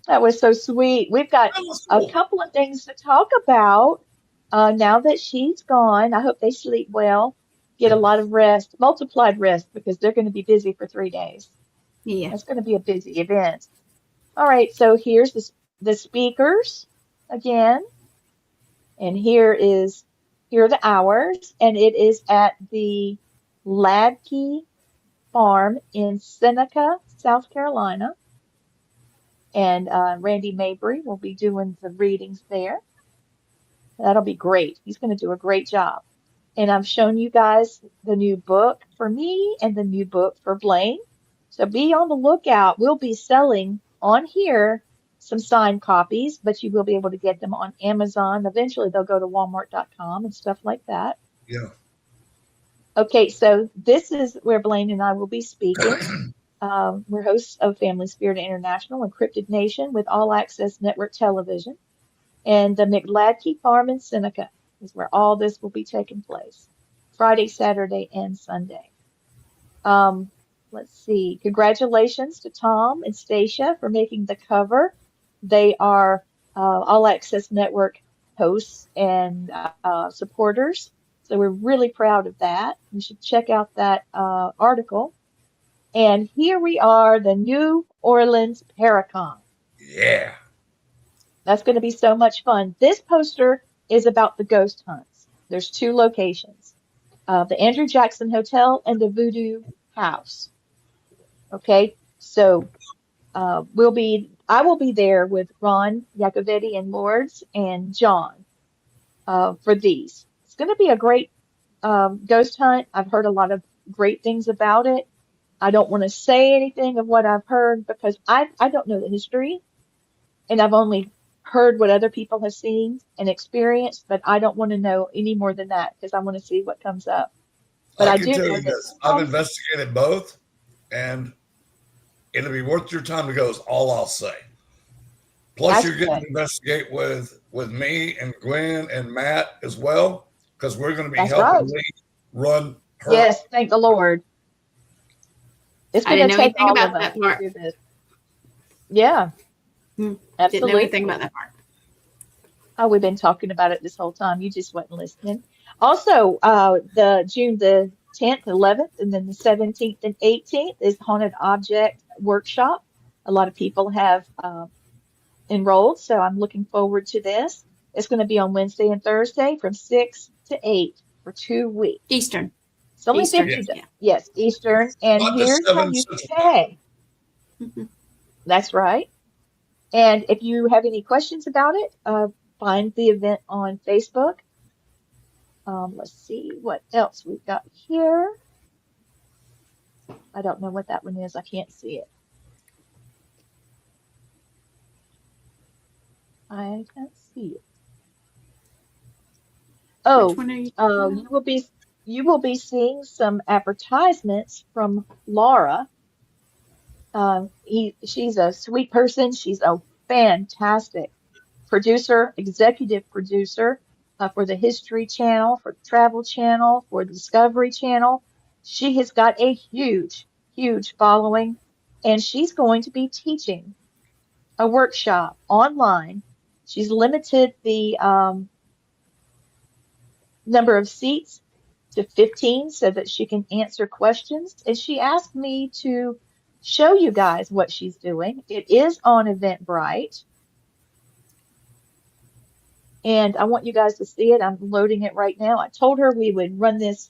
that was so sweet. We've got That was a cool. couple of things to talk about now that she's gone. I hope they sleep well, get a lot of rest, multiplied rest, because they're going to be busy for 3 days. Yeah. It's going to be a busy event. All right, so here's the speakers again. And here are the hours, and it is at the Ladkey Farm in Seneca, South Carolina. And Randy Mabry will be doing the readings there. That'll be great. He's going to do a great job. And I've shown you guys the new book for me and the new book for Blaine. So be on the lookout. We'll be selling on here some signed copies, but you will be able to get them on Amazon. Eventually, they'll go to Walmart.com and stuff like that. Yeah. Okay, so this is where Blaine and I will be speaking. We're hosts of Family Spirit International and Cryptid Nation with All Access Network Television. And the McLadkey Farm in Seneca is where all this will be taking place. Friday, Saturday, and Sunday. Let's see. Congratulations to Tom and Stacia for making the cover. They are All Access Network hosts and supporters. So we're really proud of that. You should check out that article. And here we are, the New Orleans Paracon. Yeah. That's going to be so much fun. This poster is about the ghost hunts. There's 2 locations, the Andrew Jackson Hotel and the Voodoo House. Okay, so I will be there with Ron Iacovetti and Lords and John for these. It's going to be a great ghost hunt. I've heard a lot of great things about it. I don't want to say anything of what I've heard because I don't know the history, and I've only heard what other people have seen and experienced, but I don't want to know any more than that because I want to see what comes up. But I can do tell know you that this. I've investigated both, and it'll be worth your time to go is all I'll say. Plus, you're getting to investigate with me and Gwen and Matt as well, because we're going to be helping Lee run her. Yes, thank the Lord. It's going to take all of us to do this. Yeah, absolutely. Didn't know anything about that part. Oh, we've been talking about it this whole time. You just wasn't listening. Also, the June the 10th, 11th, and then the 17th and 18th is Haunted Object Workshop. A lot of people have enrolled, so I'm looking forward to this. It's going to be on Wednesday and Thursday from 6 to 8 for 2 weeks. Eastern. It's only Eastern, 50, yeah. Yes, Eastern. And here's how you pay. That's right. And if you have any questions about it, find the event on Facebook. Let's see what else we've got here. I don't know what that one is. I can't see it. I can't see it. Oh, you will be seeing some advertisements from Laura. She's a sweet person. She's a fantastic producer, executive producer for the History Channel, for the Travel Channel, for the Discovery Channel. She has got a huge, huge following, and she's going to be teaching a workshop online. She's limited the number of seats to 15 so that she can answer questions. And she asked me to show you guys what she's doing. It is on Eventbrite. And I want you guys to see it. I'm loading it right now. I told her we would run this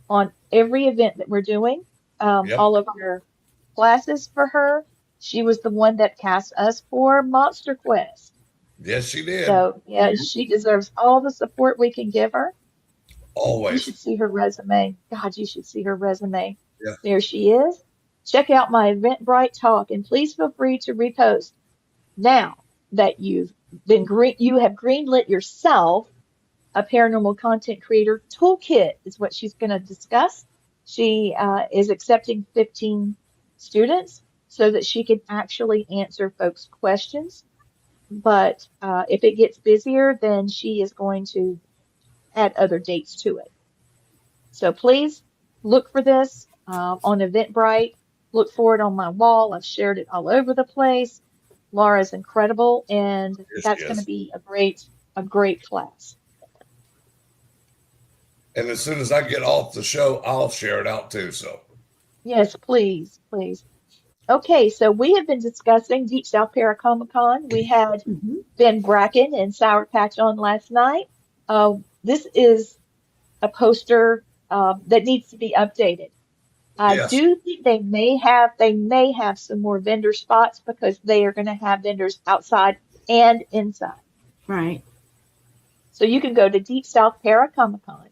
on every event that we're doing, all of our classes for her. She was the one that cast us for Monster Quest. Yes, she did. So, yeah, she deserves all the support we can give her. Always. You should see her resume. God, you should see her resume. Yeah. There she is. Check out my Eventbrite talk, and please feel free to repost. Now that you have greenlit yourself, a paranormal content creator toolkit is what she's going to discuss. She is accepting 15 students so that she can actually answer folks' questions. But if it gets busier, then she is going to add other dates to it. So please look for this on Eventbrite. Look for it on my wall. I've shared it all over the place. Laura's incredible, and that's going to be a great class. And as soon as I get off the show, I'll share it out too. So yes, please. Okay, so we have been discussing Deep South Comic-Con. We had Mhm. Ben Bracken and Sour Patch on last night. This is a poster that needs to be updated. I Yes. do think they may have some more vendor spots because they are going to have vendors outside and inside. Right. So you can go to Deep South Comic-Con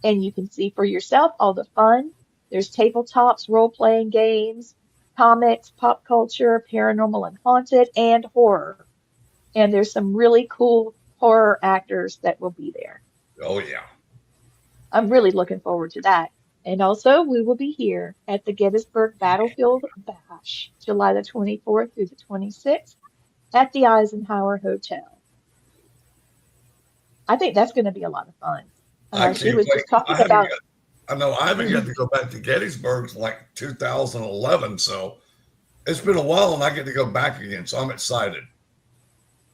and you can see for yourself all the fun. There's tabletops, role-playing games, comics, pop culture, paranormal and haunted, and horror. And there's some really cool horror actors that will be there. Oh yeah. I'm really looking forward to that. And also, we will be here at the Gettysburg Battlefield Bash, July the 24th through the 26th at the Eisenhower Hotel. I think that's going to be a lot of fun. I She can't was wait. just talking about. I know I haven't got to go back to Gettysburg like 2011, so it's been a while, and I get to go back again. So I'm excited.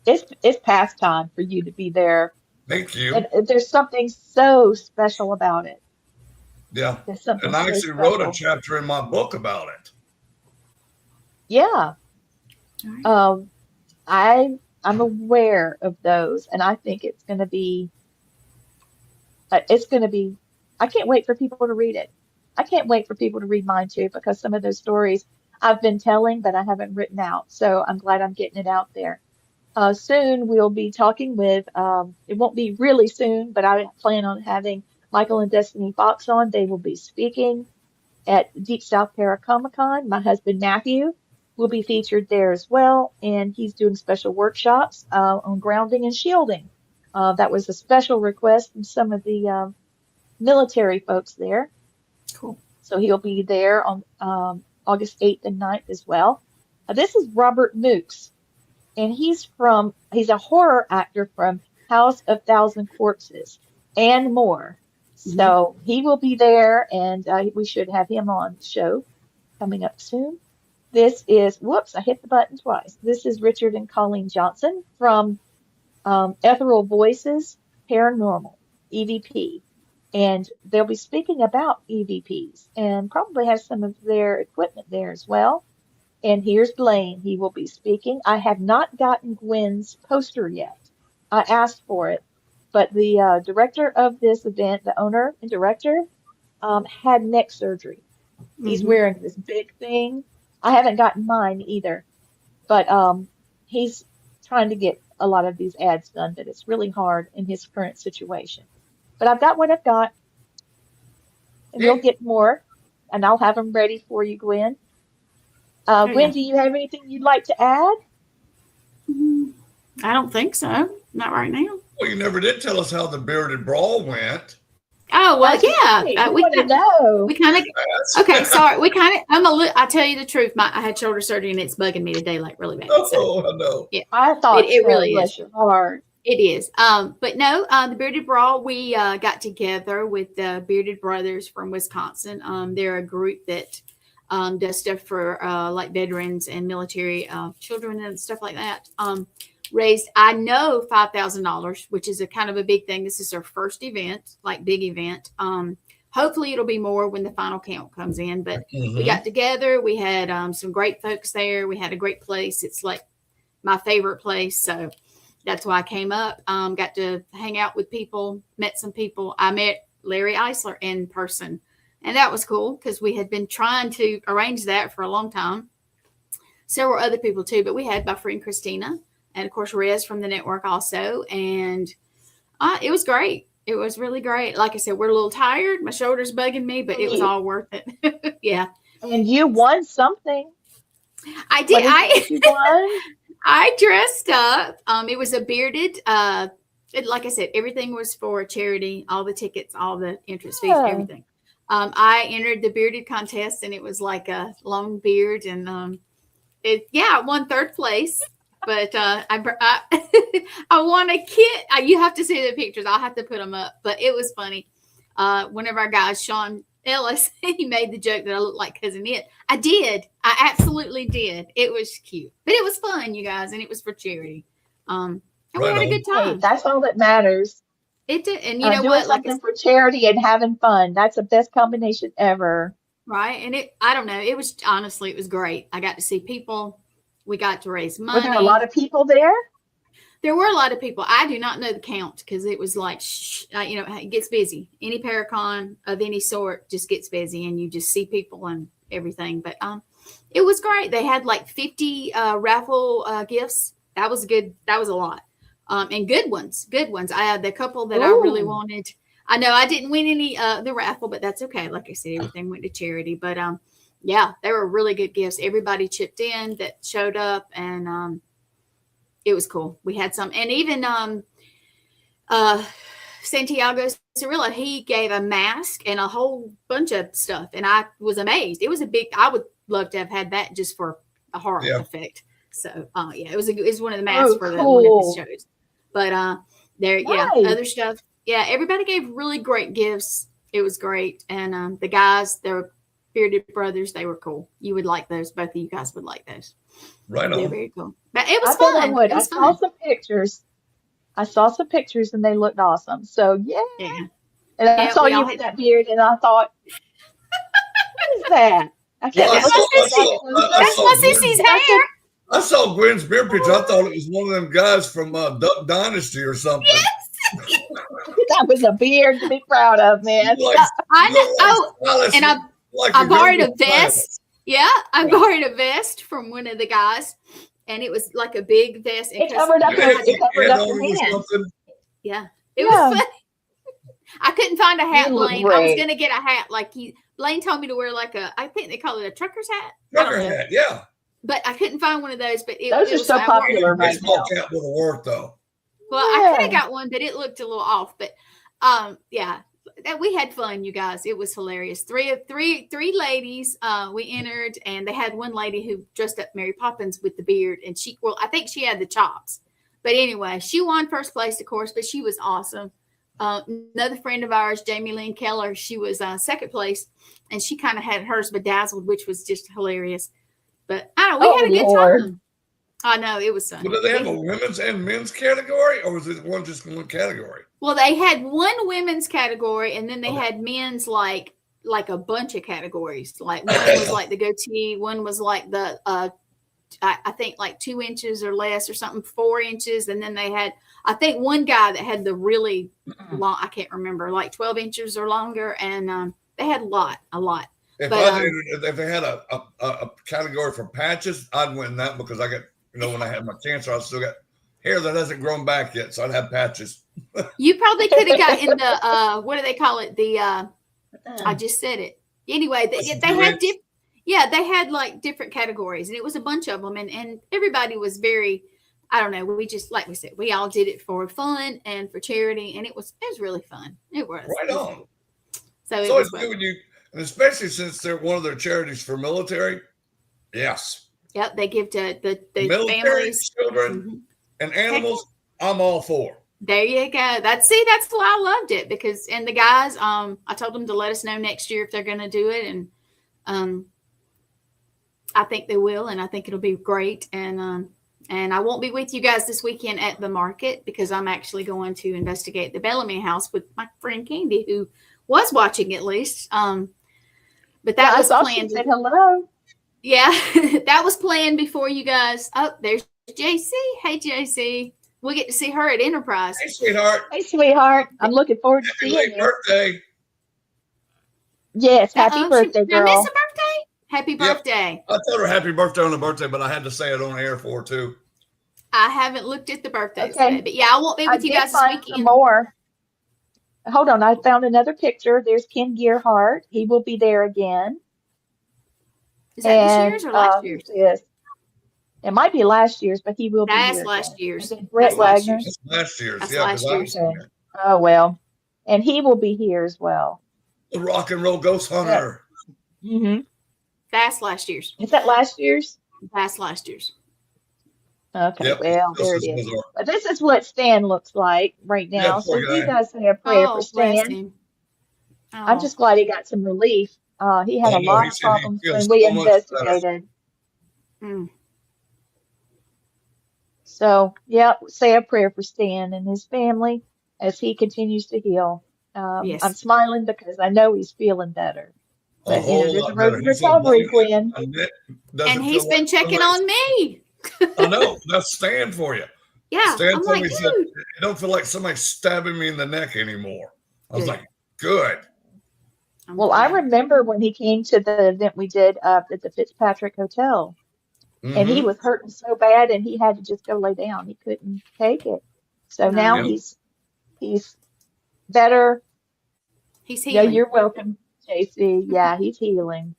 It's past time for you to be there. Thank you. And there's something so special about it. Yeah, There's something and I so actually wrote a special. chapter in my book about it. Yeah. All right. I'm aware of those, and I think it's going to be. I can't wait for people to read it. I can't wait for people to read mine too, because some of those stories I've been telling, but I haven't written out. So I'm glad I'm getting it out there. Soon we'll be talking with, it won't be really soon, but I plan on having Michael and Destiny Fox on. They will be speaking at Deep South Comic-Con. My husband Matthew will be featured there as well, and he's doing special workshops on grounding and shielding. That was a special request from some of the military folks there. Cool. So he'll be there on August 8th and 9th as well. This is Robert Mooks, and he's a horror actor from House of Thousand Corpses and more. So he will be there, and we should have him on the show coming up soon. This is, whoops, I hit the button twice. This is Richard and Colleen Johnson from Ethereal Voices Paranormal, EVP. And they'll be speaking about EVPs and probably have some of their equipment there as well. And here's Blaine. He will be speaking. I have not gotten Gwen's poster yet. I asked for it, but the director of this event, the owner and director, had neck surgery. He's wearing this big thing. I haven't gotten mine either, but he's trying to get a lot of these ads done, but it's really hard in his current situation. But I've got what I've got, and we'll get more, and I'll have them ready for you, Gwen. Gwen, do you have anything you'd like to add? I don't think so. Not right now. Well, you never did tell us how the bearded brawl went. Oh well, yeah. We want to know. We kind of. Okay, sorry. We kind of. I tell you the truth. I had shoulder surgery and it's bugging me today, like really bad. Oh, I know. Yeah, I thought it so, really bless is. your heart. It is. But no, the Bearded Brawl, we got together with the Bearded Brothers from Wisconsin. They're a group that does stuff for like veterans and military children and stuff like that. Raised, I know, $5,000, which is a kind of a big thing. This is their first event, like big event. Hopefully it'll be more when the final count comes in. But we got together. We had some great folks there. We had a great place. It's like my favorite place. So that's why I came up. Got to hang out with people, met some people. I met Larry Eisler in person. And that was cool because we had been trying to arrange that for a long time. Several other people too, but we had my friend Christina and of course Rez from the network also. And it was great. It was really great. Like I said, we're a little tired. My shoulder's bugging me, but it was all worth it. Yeah. And you won something. I did. You won? I dressed up. It was a bearded, like I said, everything was for charity, all the tickets, all the entrance fees, everything. I entered the bearded contest and it was like a long beard and I won third place. But I won a kit. You have to see the pictures. I'll have to put them up. But it was funny. One of our guys, Sean Ellis, he made the joke that I looked like Cousin It. I did. I absolutely did. It was cute. But it was fun, you guys. And it was for charity. And we had a good time. Hey, that's all that matters. It did. And you know doing what? Something for charity and having fun. That's the best combination ever. Right. And I don't know. It was honestly, it was great. I got to see people. We got to raise money. Were there a lot of people there? There were a lot of people. I do not know the count because it was like, it gets busy. Any Paracon of any sort just gets busy, and you just see people and everything. But it was great. They had like 50 raffle gifts. That was good. That was a lot. And good ones. I had the couple that I really wanted. I know I didn't win any the raffle, but that's okay. Like I said, everything went to charity. But yeah, they were really good gifts. Everybody chipped in that showed up, and it was cool. We had some, and even Santiago Cirilla, he gave a mask and a whole bunch of stuff, and I was amazed. It was I would love to have had that just for a horror effect. So yeah, it was one of the masks for one of his shows. But other stuff. Yeah, everybody gave really great gifts. It was great, and the guys, they were bearded brothers. They were cool. You would like those. Both of you guys would like those. Right on. They're very cool. But it was fun. fun. I saw some pictures. And they looked awesome. So yeah. And I saw you with that beard, and I thought, what is that? That's my sissy's hair. I saw Gwen's beard picture. I thought it was one of them guys from Duck Dynasty or something. Yes. That was a beard to be proud of, man. I know. And I borrowed a vest. Yeah, I borrowed a vest from one of the guys, and it was like a big vest. It covered up your hands. Yeah, it was funny. I couldn't find a hat, Blaine. I was going to get a hat Blaine told me to wear I think they call it a trucker's hat. Trucker hat, yeah. But I couldn't find one of those. But those are so popular right now. Cap would have worked though. Well, I could have got one, but it looked a little off. But yeah, we had fun, you guys. It was hilarious. Three ladies. We entered, and they had one lady who dressed up Mary Poppins with the beard, and I think she had the chops. But anyway, she won first place, of course. But she was awesome. Another friend of ours, Jamie Lynn Keller, she was second place, and she kind of had hers bedazzled, which was just hilarious. But I don't know, we had a good time. I know, it was fun. But did they have a women's and men's category, or was it just one category? Well, they had one women's category, and then they had men's like a bunch of categories. Like one was like the goatee, one was like the I think like 2 inches or less or something, 4 inches, and then they had I think one guy that had the really long, I can't remember, like 12 inches or longer, and they had a lot. If they had a category for patches, I'd win that because I got, when I had my cancer, I still got hair that hasn't grown back yet, so I'd have patches. You probably could have got in the what do they call it? I just said it. Anyway, they had like different categories, and it was a bunch of them, and everybody was very, I don't know. We just, like we said, we all did it for fun and for charity, and it was really fun. It was right on. So it's good when you, and especially since they're one of their charities for military. Yes. Yep, they give to the military, families, children, and animals. I'm all for. There you go. That's why I loved it, because the guys, I told them to let us know next year if they're going to do it, and I think they will, and I think it'll be great. And I won't be with you guys this weekend at the market because I'm actually going to investigate the Bellamy house with my friend Candy, who was watching at least. But that was planned. Said hello. Yeah, that was planned before you guys. Oh, there's JC. Hey, JC. We'll get to see her at Enterprise. Hey, sweetheart. Hey, sweetheart. I'm looking forward to seeing you. Happy birthday. Yes, happy birthday, girl. Did I miss a birthday? Happy birthday. I told her happy birthday on the birthday, but I had to say it on air for her, too. I haven't looked at the birthdays today, but yeah, I won't be with you guys this weekend. More. Hold on, I found another picture. There's Ken Gearhart. He will be there again. Is that this year's or last year's? Yes. It might be last year's, but he will be here. That's last year's. Brett Wagner. That's last year's. That's yeah, last year's. Okay. Oh, well. And he will be here as well. The rock and roll ghost hunter. Yeah. Mm-hmm. That's last year's. Is that last year's? That's last year's. Okay, yep. Well, there it is. But this is what Stan looks like right now. Yeah, so you guys say a prayer for Stan. I'm just glad he got some relief. He had a lot of problems when we investigated. So, yeah, say a prayer for Stan and his family as he continues to heal. Yes. I'm smiling because I know he's feeling better. A But you know, whole there's a lot road better. to He said, recovery, "Buddy, Gwen. my neck And doesn't he's feel been like checking somebody's-" on me. I know. That's Stan for you. Yeah. Stan I'm told like, me, he said, dude. "It don't feel like somebody's stabbing me in the neck anymore." I was Good. like, good. I'm Well, I glad. remember when he came to the event we did at the Fitzpatrick Hotel, and he Mm-hmm. was hurting so bad, and he had to just go lay down. He couldn't take it. So now No. Yep. he's better. He's Yeah, healing. you're welcome, JC. Yeah, he's healing.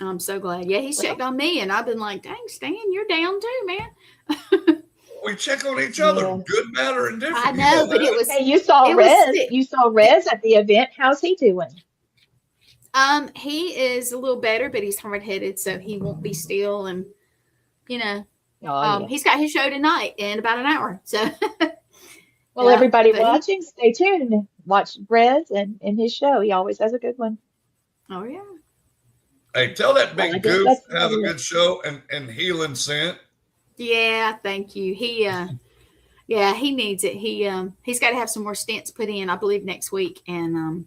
I'm so glad. Yeah, he's Well, checked on me, and I've been like, dang, Stan, you're down too, man. We check on each other, yeah. good, bad, or indifferent. I You know, know but that. Hey, you saw it was Rez. sick. You saw Rez at the event. How's he doing? He is a little better, but he's hard headed, so he won't be still. And Oh, yeah. he's got his show tonight in about an hour. So Well, yeah, everybody but watching, stay tuned. Watch Rez and his show. He always has a good one. oh yeah. Hey, tell that Well, I big guess goof that's have a about it. good show and healing scent. Yeah, thank you. Yeah, he needs it. He's got to have some more stents put in, I believe, next week. And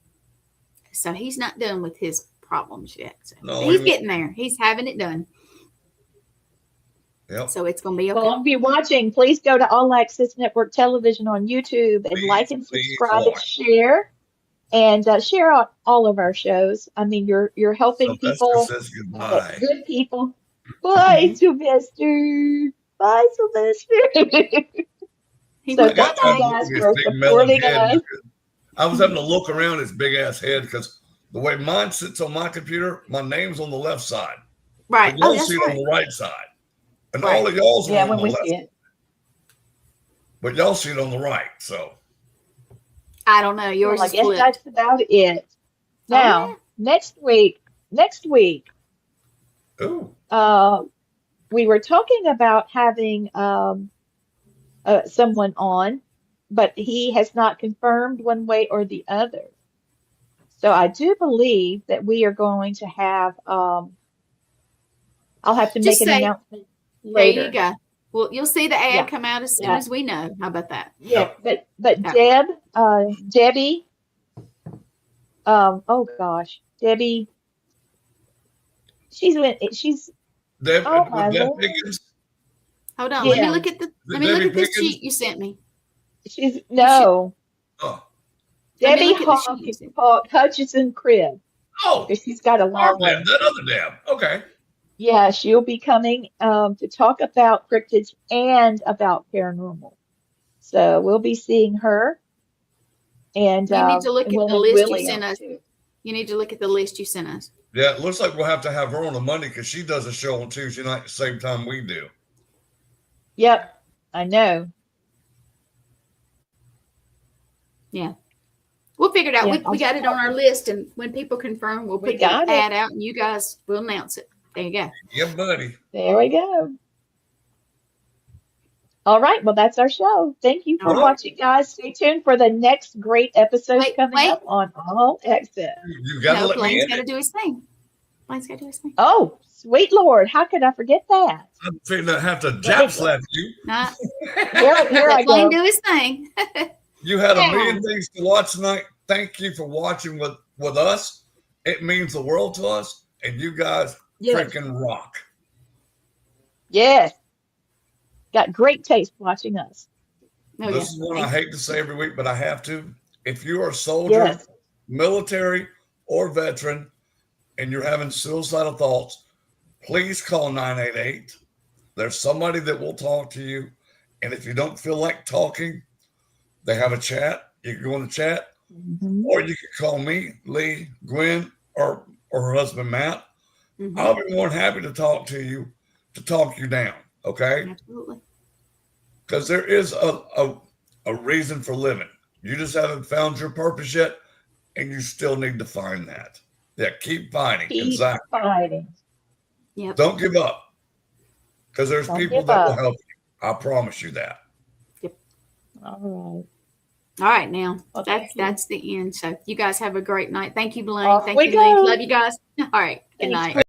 so he's not done with his problems yet. So No, he's he getting there. He's having it done. Yep. So it's gonna be okay. Well, if you're watching, please go to All Access Network Television on YouTube and like and Please subscribe and watch. share. And share out all of our shows. I mean, you're helping Sylvester people, says goodbye. good people. Bye, Sylvester. Bye, Sylvester. He So went, I got thank you to guys his for big melon supporting head. us. I was having to look around his big ass head because the way mine sits on my computer, my name's on the left side. right. But Oh, y'all that's see it on right. the right side. And Right. all of y'all's Yeah, are on when the we left. see it. But y'all see it on the right. So I don't know. Yours Well, I is guess flipped. that's about it. Now, yeah. next week, ooh. we were talking about having someone on, but he has not confirmed one way or the other. So I do believe that we are going to have, I'll have to make Just an say, announcement there you later. go. Well, you'll see the ad Yeah, come out as soon yeah, as we know. How about that? yeah. Yep. But Yeah. Debbie, oh gosh, Debbie, she's, Deb, oh my with Deb Lord. Pickens. Hold on. Let me Yeah, look at the. Is Let it me look Debbie at this Pickens? sheet you sent me. she's, You should. no, Oh. Let me Debbie look at the sheet you sent. Hutchison Cribb, Oh, because she's got a our long Deb, one. that other Deb. Okay. Yeah, she'll be coming to talk about cryptids and about paranormal. So we'll be seeing her, and You need to look at we'll the have list you Willie sent on us. too. You need to look at the list you sent us. Yeah, it looks like we'll have to have her on a Monday because she does a show on Tuesday night at the same time we do. Yep, I know. Yeah. We'll figure it out. Yeah, We got it on our list, and when people confirm, we'll we put got the it. ad out, and you guys will announce it. There you go. Yeah, buddy. There we go. All right, well, that's our show. Thank you All for right. watching, guys. Stay tuned for the next great episodes Wait, coming wait. up on All Access. You got to No, let me Blaine's in got to it. do his thing. Blaine's got to do his thing. Oh, sweet Lord, how could I forget that? I'm figuring I have to Let me jab slap you. Nah, Here I let Blaine go. do his thing. You had a Yeah. million things to watch tonight. Thank you for watching with us. It means the world to us, and you guys Yes, freaking rock. yes. Got great taste watching us. Oh, yeah. This is one I hate to say every week, but I have to. If you are a soldier, Yes. military, or veteran, and you're having suicidal thoughts, please call 988. There's somebody that will talk to you. And if you don't feel like talking, they have a chat. You can go in the chat, Mhm. or you can call me, Lee, Gwen, or her husband, Matt. Mhm. I'll be more than happy to talk to you, to talk you down, okay? Absolutely. Because there is a reason for living. You just haven't found your purpose yet, and you still need to find that. Yeah, keep fighting. Keep Exactly. fighting. Yep. Don't give up, because there's Don't people give that will up. help you. I promise you that. All right. All right, now Well, thank you. that's the end. So you guys have a great night. Thank you, Blaine. Off Thank we you, Lee. go. Love you guys. All right. Good Thanks, night. Hey,